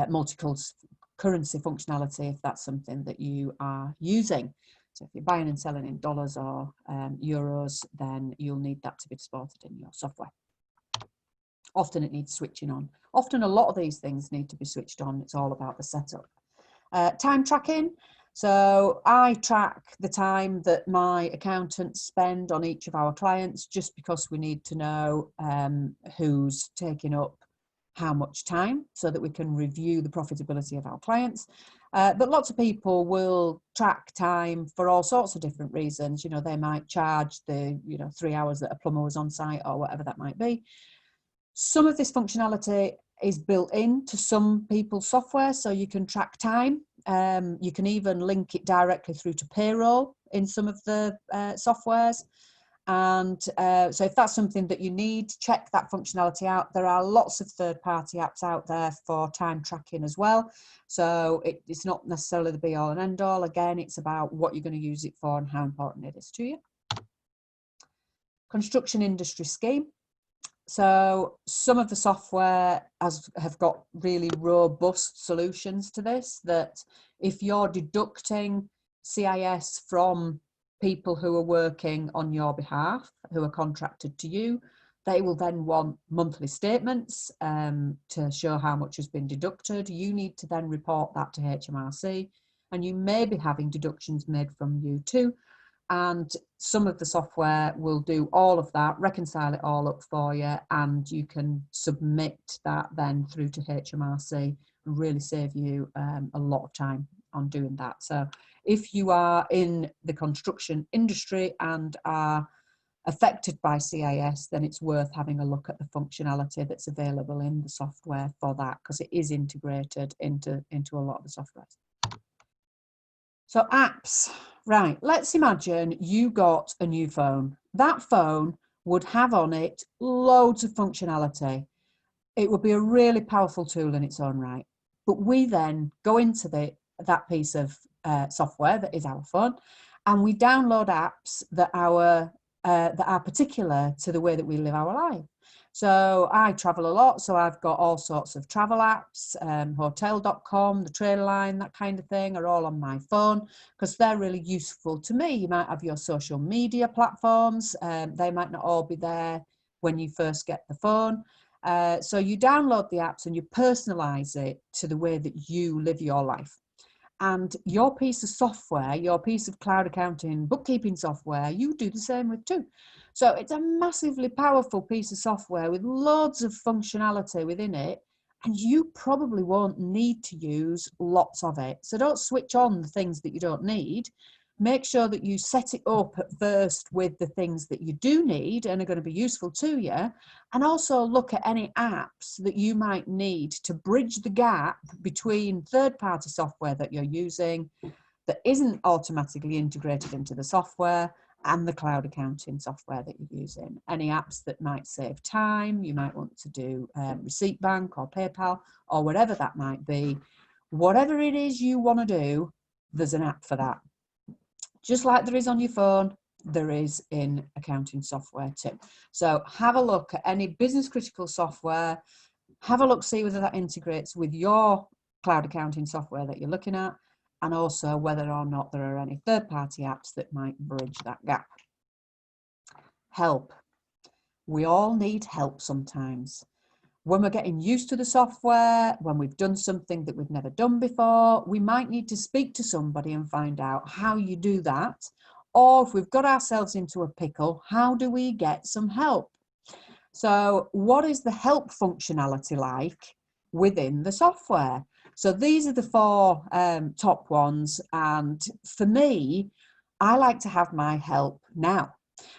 multi-currency functionality if that's something that you are using? So if you're buying and selling in dollars or euros, then you'll need that to be supported in your software. Often it needs switching on. Often a lot of these things need to be switched on. It's all about the setup. Time tracking. So I track the time that my accountants spend on each of our clients, just because we need to know who's taking up how much time, so that we can review the profitability of our clients. But lots of people will track time for all sorts of different reasons. You know, they might charge the 3 hours that a plumber was on site, or whatever that might be. Some of this functionality is built into some people's software, so you can track time. You can even link it directly through to payroll in some of the softwares. And so if that's something that you need, check that functionality out. There are lots of third-party apps out there for time tracking as well. So it's not necessarily the be-all and end-all. Again, it's about what you're going to use it for and how important it is to you. Construction industry scheme. So some of the software have got really robust solutions to this, that if you're deducting CIS from people who are working on your behalf, who are contracted to you, they will then want monthly statements to show how much has been deducted. You need to then report that to HMRC, and you may be having deductions made from you too. And some of the software will do all of that, reconcile it all up for you, and you can submit that then through to HMRC and really save you a lot of time on doing that. So if you are in the construction industry and are affected by CIS, then it's worth having a look at the functionality that's available in the software for that, because it is integrated into a lot of the software. So apps, right, let's imagine you got a new phone. That phone would have on it loads of functionality. It would be a really powerful tool in its own right. But we then go into that piece of software that is our phone, and we download apps that are particular to the way that we live our life. So I travel a lot, so I've got all sorts of travel apps, hotel.com, the train line, that kind of thing, are all on my phone because they're really useful to me. You might have your social media platforms. They might not all be there when you first get the phone. So you download the apps and you personalize it to the way that you live your life. And your piece of software, your piece of cloud accounting, bookkeeping software, you do the same with too. So it's a massively powerful piece of software with loads of functionality within it, and you probably won't need to use lots of it. So don't switch on the things that you don't need. Make sure that you set it up at first with the things that you do need and are going to be useful to you. And also look at any apps that you might need to bridge the gap between third-party software that you're using that isn't automatically integrated into the software and the cloud accounting software that you're using. Any apps that might save time, you might want to do Receipt Bank or PayPal or whatever that might be. Whatever it is you want to do, there's an app for that. Just like there is on your phone, there is in accounting software too. So have a look at any business critical software, have a look, see whether that integrates with your cloud accounting software that you're looking at, and also whether or not there are any third-party apps that might bridge that gap. Help. We all need help sometimes. When we're getting used to the software, when we've done something that we've never done before, we might need to speak to somebody and find out how you do that. Or if we've got ourselves into a pickle, how do we get some help? So what is the help functionality like within the software? So these are the four top ones. And for me, I like to have my help now.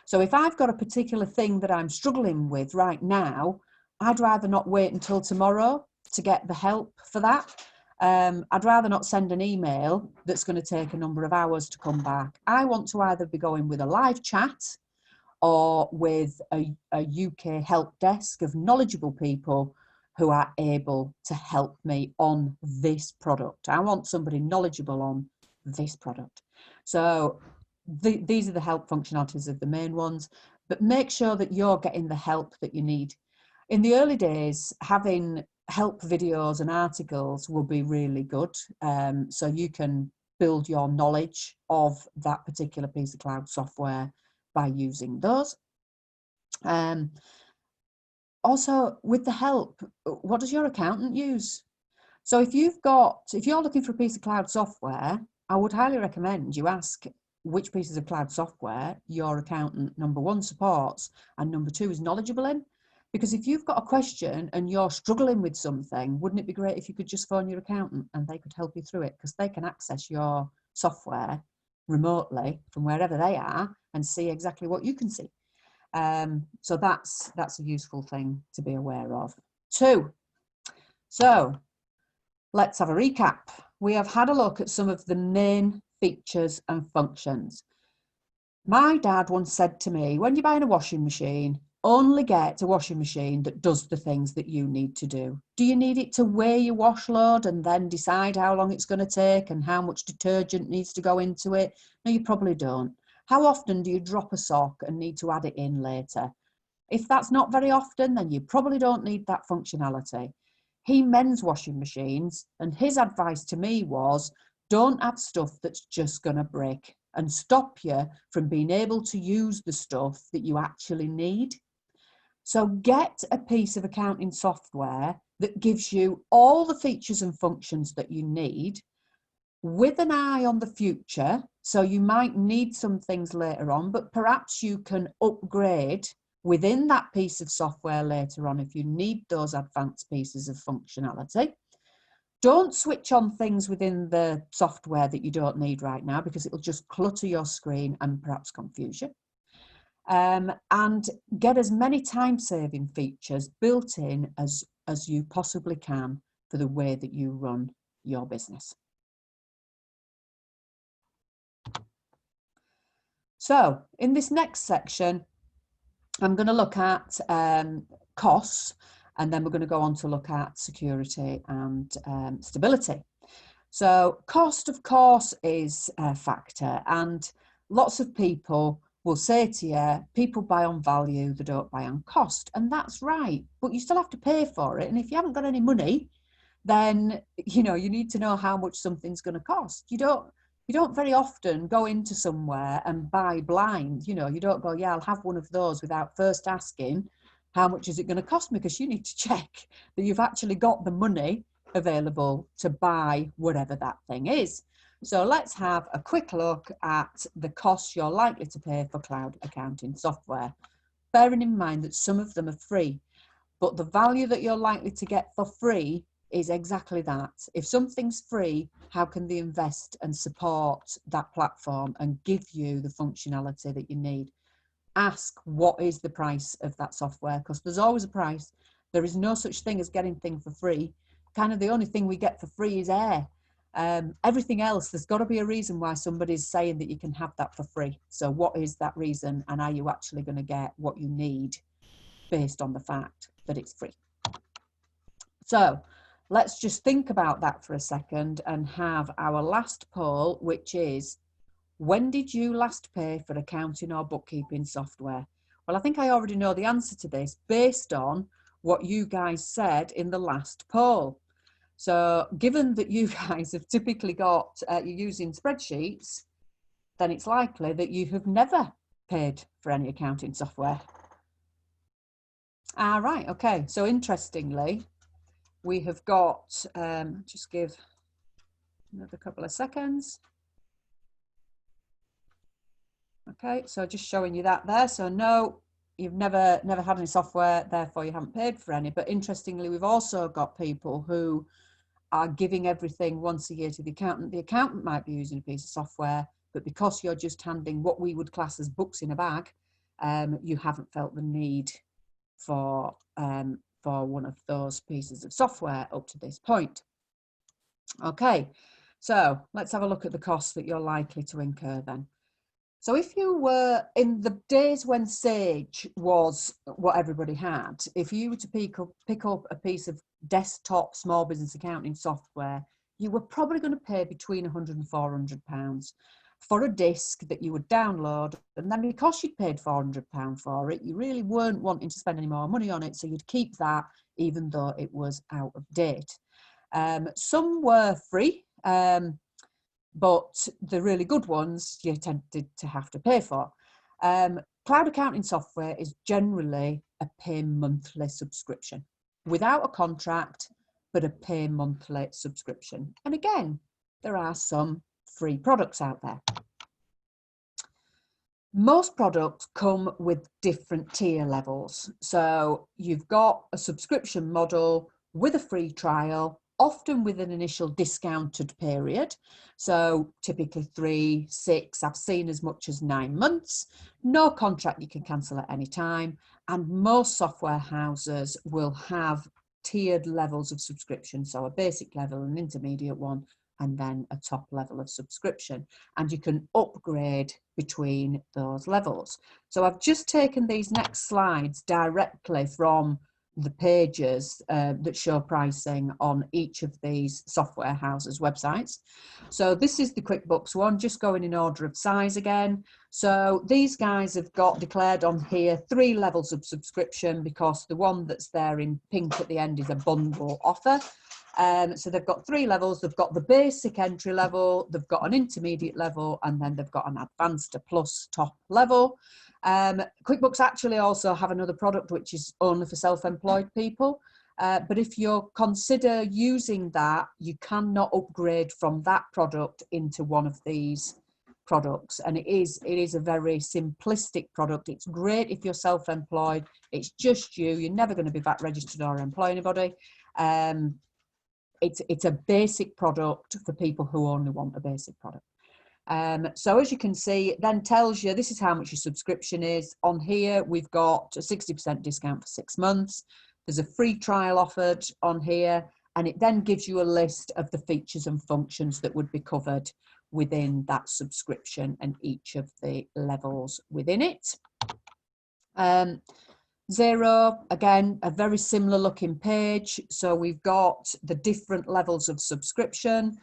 So if I've got a particular thing that I'm struggling with right now, I'd rather not wait until tomorrow to get the help for that. I'd rather not send an email that's going to take a number of hours to come back. I want to either be going with a live chat or with a UK help desk of knowledgeable people who are able to help me on this product. I want somebody knowledgeable on this product. So these are the help functionalities of the main ones, but make sure that you're getting the help that you need. In the early days, having help videos and articles will be really good. So you can build your knowledge of that particular piece of cloud software by using those. Also, with the help, what does your accountant use? So if you're looking for a piece of cloud software I would highly recommend you ask which pieces of cloud software your accountant, number one, supports and number two, is knowledgeable in. Because if you've got a question and you're struggling with something, wouldn't it be great if you could just phone your accountant and they could help you through it, because they can access your software remotely from wherever they are and see exactly what you can see. So that's a useful thing to be aware of. 2. So let's have a recap. We have had a look at some of the main features and functions. My dad once said to me, when you're buying a washing machine, only get a washing machine that does the things that you need to do. Do you need it to weigh your wash load and then decide how long it's going to take and how much detergent needs to go into it? No, you probably don't. How often do you drop a sock and need to add it in later? If that's not very often, then you probably don't need that functionality. He mends washing machines, and his advice to me was, don't add stuff that's just going to break and stop you from being able to use the stuff that you actually need. So get a piece of accounting software that gives you all the features and functions that you need, with an eye on the future. So you might need some things later on, but perhaps you can upgrade within that piece of software later on if you need those advanced pieces of functionality. Don't switch on things within the software that you don't need right now, because it will just clutter your screen and perhaps confuse you. And get as many time-saving features built in as you possibly can for the way that you run your business. So in this next section, I'm going to look at costs, and then we're going to go on to look at security and stability. So cost, of course, is a factor, and lots of people will say to you, people buy on value, they don't buy on cost. And that's right, but you still have to pay for it. And if you haven't got any money, then, you know, you need to know how much something's going to cost. You don't very often go into somewhere and buy blind. You know, you don't go, yeah, I'll have one of those without first asking, how much is it going to cost me? Because you need to check that you've actually got the money available to buy whatever that thing is. So let's have a quick look at the costs you're likely to pay for cloud accounting software, bearing in mind that some of them are free, but the value that you're likely to get for free is exactly that. If something's free, how can they invest and support that platform and give you the functionality that you need? Ask, what is the price of that software? Because there's always a price. There is no such thing as getting things for free. Kind of the only thing we get for free is air. Everything else, there's got to be a reason why somebody's saying that you can have that for free. So what is that reason, and are you actually going to get what you need based on the fact that it's free? So let's just think about that for a second and have our last poll, which is, when did you last pay for accounting or bookkeeping software? Well, I think I already know the answer to this based on what you guys said in the last poll. So given that you guys have typically got, you're using spreadsheets, then it's likely that you have never paid for any accounting software. Right, okay. So interestingly, we have got, just give another couple of seconds. Okay, so just showing you that there. So no, you've never had any software, therefore you haven't paid for any. But interestingly, we've also got people who are giving everything once a year to the accountant. The accountant might be using a piece of software, but because you're just handing what we would class as books in a bag, you haven't felt the need for one of those pieces of software up to this point. Okay, so let's have a look at the costs that you're likely to incur then. So if you were in the days when Sage was what everybody had, if you were to pick up a piece of desktop small business accounting software, you were probably going to pay between £100 and £400 for a disk that you would download. And then because you'd paid £400 for it, you really weren't wanting to spend any more money on it. So you'd keep that even though it was out of date. Some were free. But the really good ones you tended to have to pay for. Cloud accounting software is generally a pay monthly subscription without a contract, but a pay monthly subscription. And again, there are some free products out there. Most products come with different tier levels. So you've got a subscription model with a free trial, often with an initial discounted period. So typically 3, 6, I've seen as much as 9 months. No contract you can cancel at any time. And most software houses will have tiered levels of subscription. So a basic level, an intermediate one, and then a top level of subscription. And you can upgrade between those levels. So I've just taken these next slides directly from the pages that show pricing on each of these software houses' websites. So this is the QuickBooks one, just going in order of size again. So these guys have got declared on here 3 levels of subscription, because the one that's there in pink at the end is a bundle offer. So they've got 3 levels. They've got the basic entry level, they've got an intermediate level, and then they've got an advanced plus top level. QuickBooks actually also have another product which is only for self-employed people. But if you consider using that, you cannot upgrade from that product into one of these products. And it is a very simplistic product. It's great if you're self-employed. It's just you. You're never going to be VAT registered or employ anybody. It's a basic product for people who only want a basic product. So as you can see, it then tells you this is how much your subscription is. On here, we've got a 60% discount for 6 months. There's a free trial offered on here, and it then gives you a list of the features and functions that would be covered within that subscription and each of the levels within it. Xero, again, a very similar looking page. So we've got the different levels of subscription.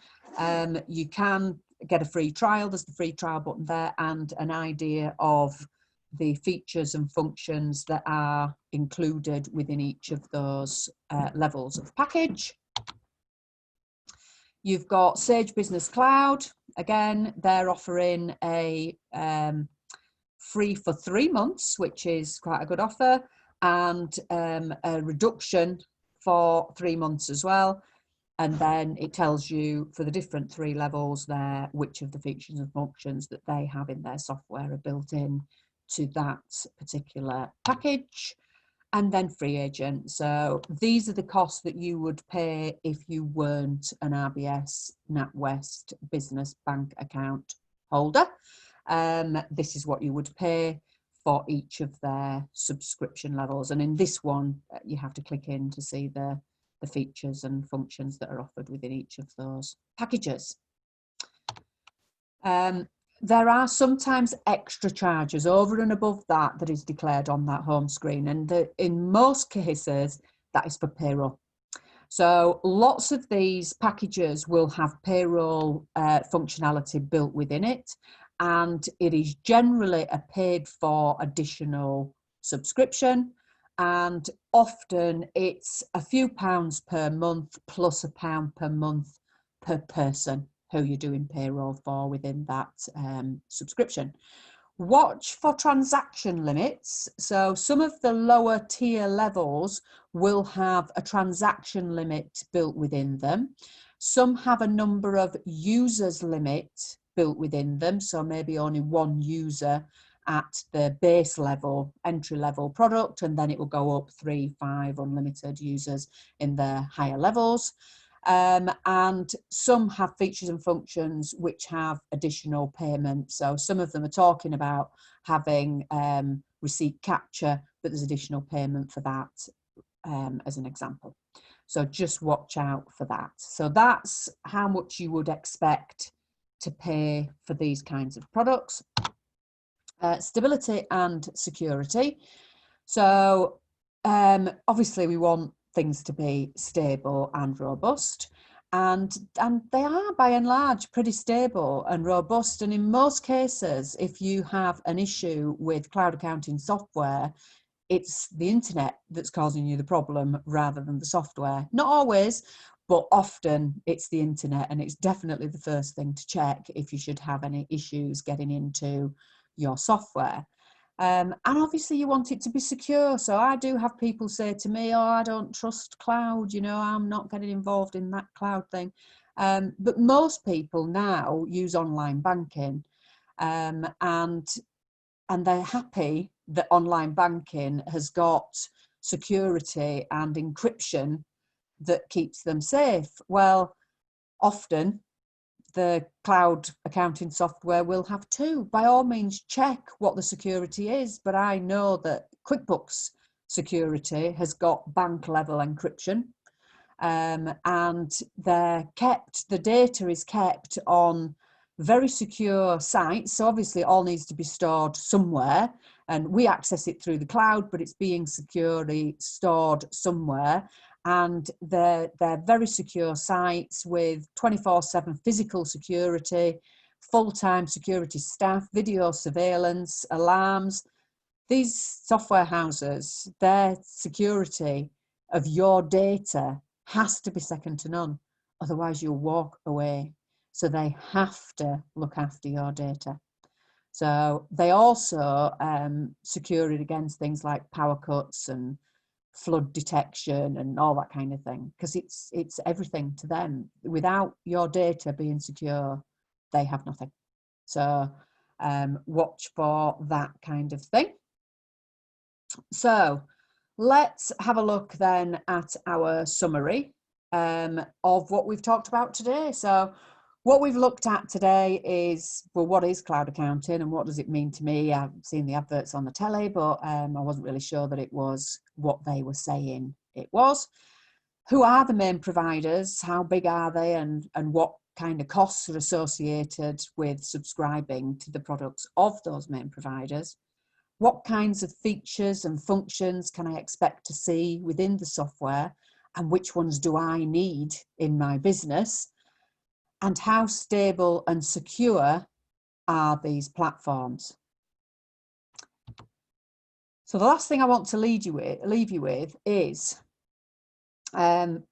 You can get a free trial. There's the free trial button there, and an idea of the features and functions that are included within each of those levels of package. You've got Sage Business Cloud. Again, they're offering a free for 3 months, which is quite a good offer, and a reduction for 3 months as well. And then it tells you for the different 3 levels there, which of the features and functions that they have in their software are built in to that particular package. And then free agent. So these are the costs that you would pay if you weren't an RBS NatWest business bank account holder. This is what you would pay for each of their subscription levels. And in this one, you have to click in to see the features and functions that are offered within each of those packages. There are sometimes extra charges over and above that is declared on that home screen, and in most cases that is for payroll. So lots of these packages will have payroll functionality built within it, and it is generally a paid for additional subscription, and often it's a few pounds per month plus £1 per month per person who you're doing payroll for within that subscription. Watch for transaction limits. So some of the lower tier levels will have a transaction limit built within them. Some have a number of users limit built within them. So maybe only 1 user at the base level, entry level product, and then it will go up 3, 5 unlimited users in the higher levels. And some have features and functions which have additional payment. So some of them are talking about having receipt capture, but there's additional payment for that as an example. So just watch out for that. So that's how much you would expect to pay for these kinds of products. Stability and security. So obviously we want things to be stable and robust, and they are by and large pretty stable and robust. And in most cases, if you have an issue with cloud accounting software, it's the internet that's causing you the problem rather than the software. Not always, but often it's the internet, and it's definitely the first thing to check if you should have any issues getting into your software. And obviously you want it to be secure. So I do have people say to me, oh, I don't trust cloud, you know, I'm not getting involved in that cloud thing. But most people now use online banking, and they're happy that online banking has got security and encryption that keeps them safe. Well, often the cloud accounting software will have too. By all means, check what the security is, but I know that QuickBooks security has got bank level encryption, and the data is kept on very secure sites. So obviously it all needs to be stored somewhere, and we access it through the cloud, but it's being securely stored somewhere. And they're very secure sites with 24/7 physical security, full-time security staff, video surveillance, alarms. These software houses, their security of your data has to be second to none. Otherwise, you'll walk away. So they have to look after your data. So they also secure it against things like power cuts and flood detection and all that kind of thing, because it's everything to them. Without your data being secure, they have nothing. So watch for that kind of thing. So let's have a look then at our summary of what we've talked about today. So what we've looked at today is, well, what is cloud accounting and what does it mean to me? I've seen the adverts on the telly, but I wasn't really sure that it was what they were saying it was. Who are the main providers? How big are they? And what kind of costs are associated with subscribing to the products of those main providers? What kinds of features and functions can I expect to see within the software, and which ones do I need in my business? And how stable and secure are these platforms? So the last thing I want to leave you with is 3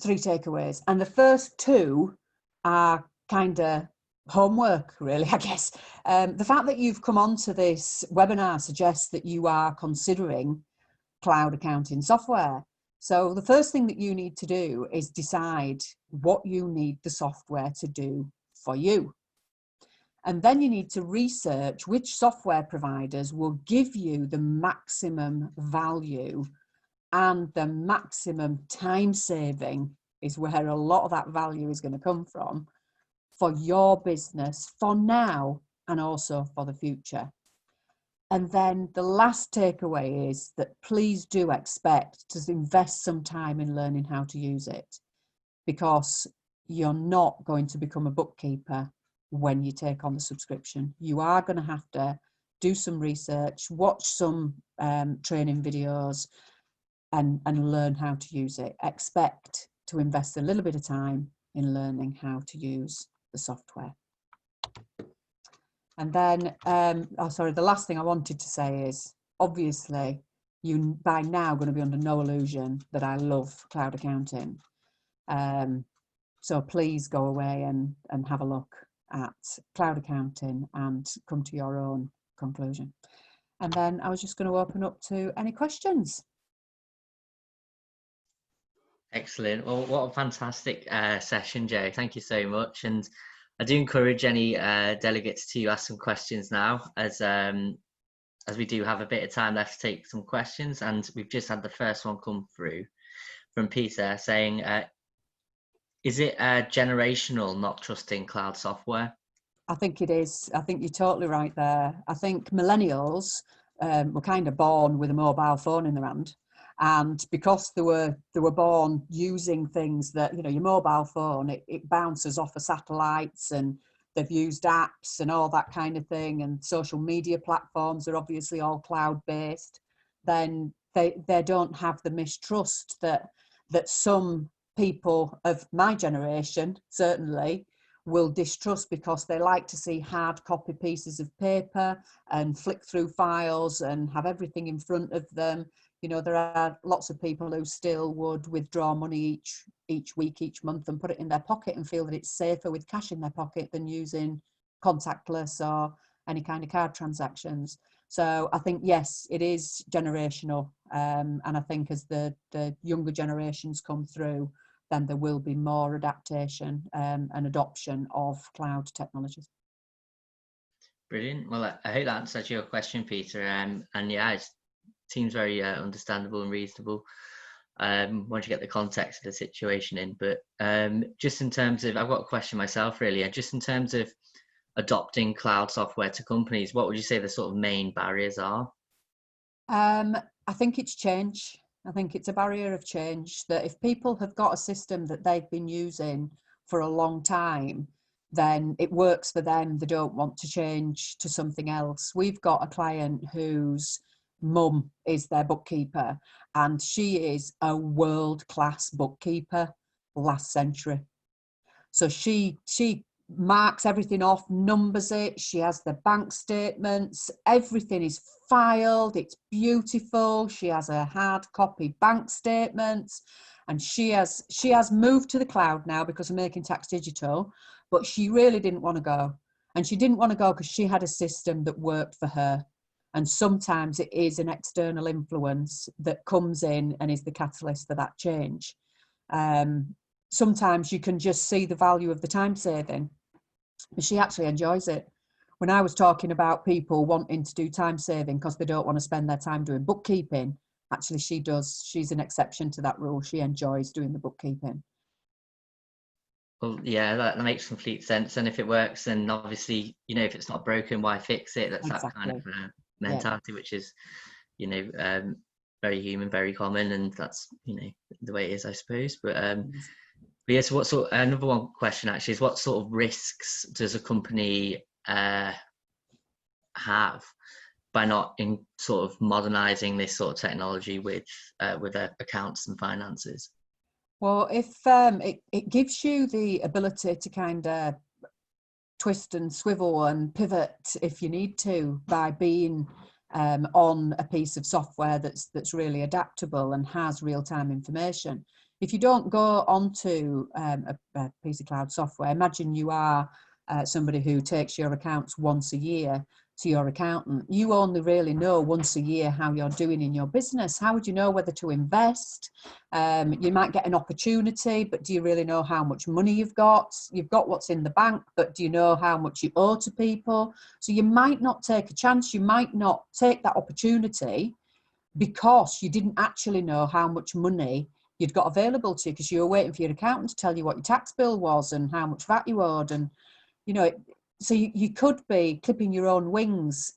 takeaways. And the first 2 are kind of homework, really, I guess. The fact that you've come onto this webinar suggests that you are considering cloud accounting software. So the first thing that you need to do is decide what you need the software to do for you. And then you need to research which software providers will give you the maximum value and the maximum time saving is where a lot of that value is going to come from for your business for now and also for the future. And then the last takeaway is that please do expect to invest some time in learning how to use it, because you're not going to become a bookkeeper when you take on the subscription. You are going to have to do some research, watch some training videos and learn how to use it. Expect to invest a little bit of time in learning how to use the software. And then, the last thing I wanted to say is, obviously, you by now going to be under no illusion that I love cloud accounting. So please go away and have a look at cloud accounting and come to your own conclusion. And then I was just going to open up to any questions. Excellent. Well, what a fantastic session, Jo. Thank you so much. And I do encourage any delegates to ask some questions now, as we do have a bit of time left to take some questions. And we've just had the first one come through from Peter saying, is it generational not trusting cloud software? I think it is. I think you're totally right there. I think millennials were kind of born with a mobile phone in their hand. And because they were born using things that, you know, your mobile phone, it bounces off of satellites, and they've used apps and all that kind of thing, and social media platforms are obviously all cloud-based, then they don't have the mistrust that some people of my generation certainly will distrust, because they like to see hard copy pieces of paper and flick through files and have everything in front of them. You know, there are lots of people who still would withdraw money each week, each month, and put it in their pocket and feel that it's safer with cash in their pocket than using contactless or any kind of card transactions. So I think, yes, it is generational. And I think as the younger generations come through, then there will be more adaptation and adoption of cloud technologies. Brilliant. Well, I hope that answers your question, Peter. And yeah, it seems very understandable and reasonable once you get the context of the situation in. But just in terms of, I've got a question myself, really. And just in terms of adopting cloud software to companies, what would you say the sort of main barriers are? I think it's change. I think it's a barrier of change, that if people have got a system that they've been using for a long time, then it works for them. They don't want to change to something else. We've got a client whose mum is their bookkeeper, and she is a world-class bookkeeper, last century. So she marks everything off, numbers it, she has the bank statements, everything is filed, it's beautiful. She has a hard copy bank statements, and she has moved to the cloud now because of Making Tax Digital, but she really didn't want to go. And she didn't want to go because she had a system that worked for her. And sometimes it is an external influence that comes in and is the catalyst for that change. Sometimes you can just see the value of the time saving, but she actually enjoys it. When I was talking about people wanting to do time saving because they don't want to spend their time doing bookkeeping, actually she does. She's an exception to that rule. She enjoys doing the bookkeeping. Well, yeah, that makes complete sense. And if it works, then obviously, if it's not broken, why fix it? That's Exactly. that kind of mentality, which is, very human, very common, and that's, the way it is, I suppose. But yes, another one question actually is, what sort of risks does a company have by not in sort of modernizing this sort of technology with their accounts and finances? Well, if it gives you the ability to kind of twist and swivel and pivot if you need to, by being on a piece of software that's really adaptable and has real-time information. If you don't go onto a piece of cloud software, imagine you are somebody who takes your accounts once a year to your accountant. You only really know once a year how you're doing in your business. How would you know whether to invest? You might get an opportunity, but do you really know how much money you've got? You've got what's in the bank, but do you know how much you owe to people? So you might not take a chance. You might not take that opportunity because you didn't actually know how much money you'd got available to you, because you were waiting for your accountant to tell you what your tax bill was and how much VAT you owed. And, so you could be clipping your own wings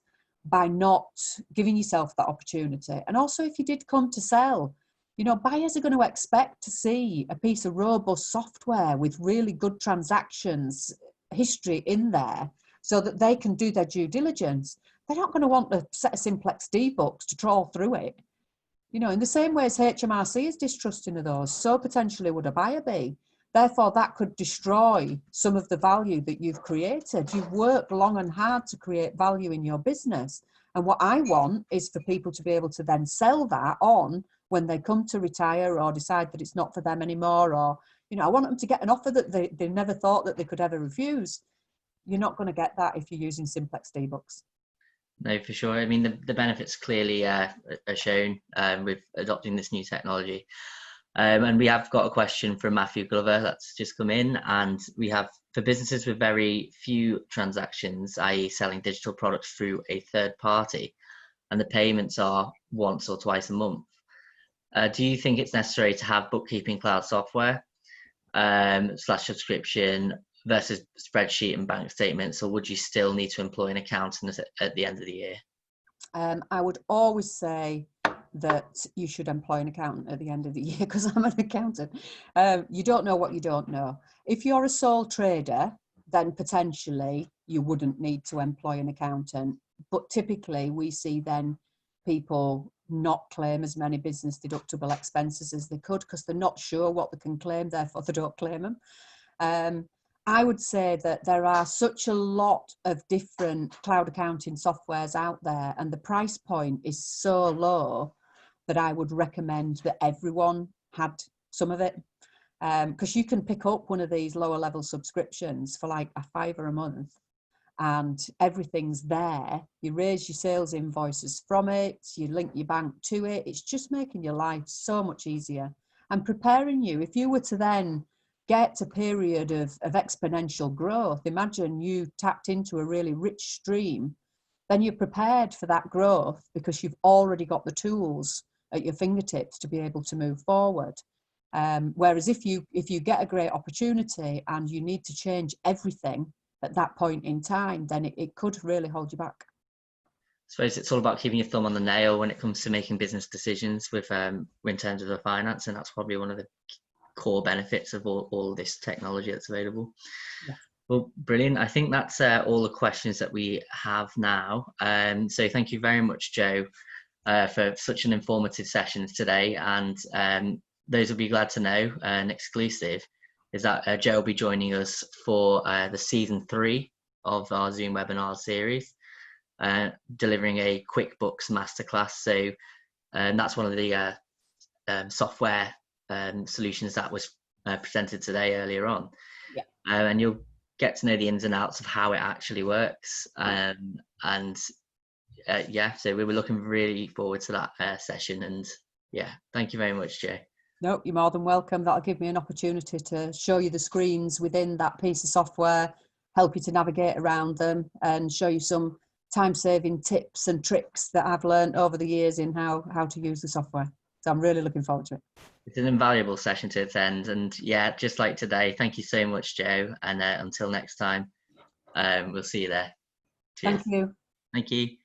by not giving yourself that opportunity. And also, if you did come to sell, buyers are going to expect to see a piece of robust software with really good transactions history in there so that they can do their due diligence. They're not going to want a set of Simplex D books to trawl through it. In the same way as HMRC is distrusting of those, so potentially would a buyer be. Therefore, that could destroy some of the value that you've created. You've worked long and hard to create value in your business. And what I want is for people to be able to then sell that on when they come to retire or decide that it's not for them anymore. Or, I want them to get an offer that they never thought that they could ever refuse. You're not going to get that if you're using Simplex D-Books. No, for sure. I mean, the benefits clearly are shown with adopting this new technology. And we have got a question from Matthew Glover that's just come in, and we have, for businesses with very few transactions, i.e. selling digital products through a third party, and the payments are once or twice a month, do you think it's necessary to have bookkeeping cloud software / subscription versus spreadsheet and bank statements, or would you still need to employ an accountant at the end of the year? I would always say that you should employ an accountant at the end of the year, because I'm an accountant. You don't know what you don't know. If you're a sole trader, then potentially you wouldn't need to employ an accountant. But typically we see then people not claim as many business deductible expenses as they could because they're not sure what they can claim, therefore they don't claim them. I would say that there are such a lot of different cloud accounting softwares out there, and the price point is so low that I would recommend that everyone had some of it. Because you can pick up one of these lower level subscriptions for like £5 a month, and everything's there. You raise your sales invoices from it, you link your bank to it. It's just making your life so much easier. and preparing you. If you were to then get a period of exponential growth, imagine you tapped into a really rich stream, then you're prepared for that growth because you've already got the tools at your fingertips to be able to move forward. Whereas if you get a great opportunity and you need to change everything at that point in time, then it could really hold you back. I suppose it's all about keeping your thumb on the nail when it comes to making business decisions with in terms of the finance, and that's probably one of the core benefits of all this technology that's available. Yeah. Well, brilliant. I think that's all the questions that we have now. So thank you very much, Joe, for such an informative session today. And those will be glad to know, an exclusive, is that Joe will be joining us for the season 3 of our Zoom webinar series, delivering a QuickBooks masterclass. So that's one of the software solutions that was presented today earlier on. Yeah. And you'll get to know the ins and outs of how it actually works. Yeah, so we were looking really forward to that session. And yeah, thank you very much, Jay. No, you're more than welcome. That'll give me an opportunity to show you the screens within that piece of software, help you to navigate around them, and show you some time-saving tips and tricks that I've learned over the years in how to use the software. So I'm really looking forward to it. It's an invaluable session to attend. And yeah, just like today, thank you so much, Joe. And until next time, we'll see you there. Cheers. Thank you. Thank you.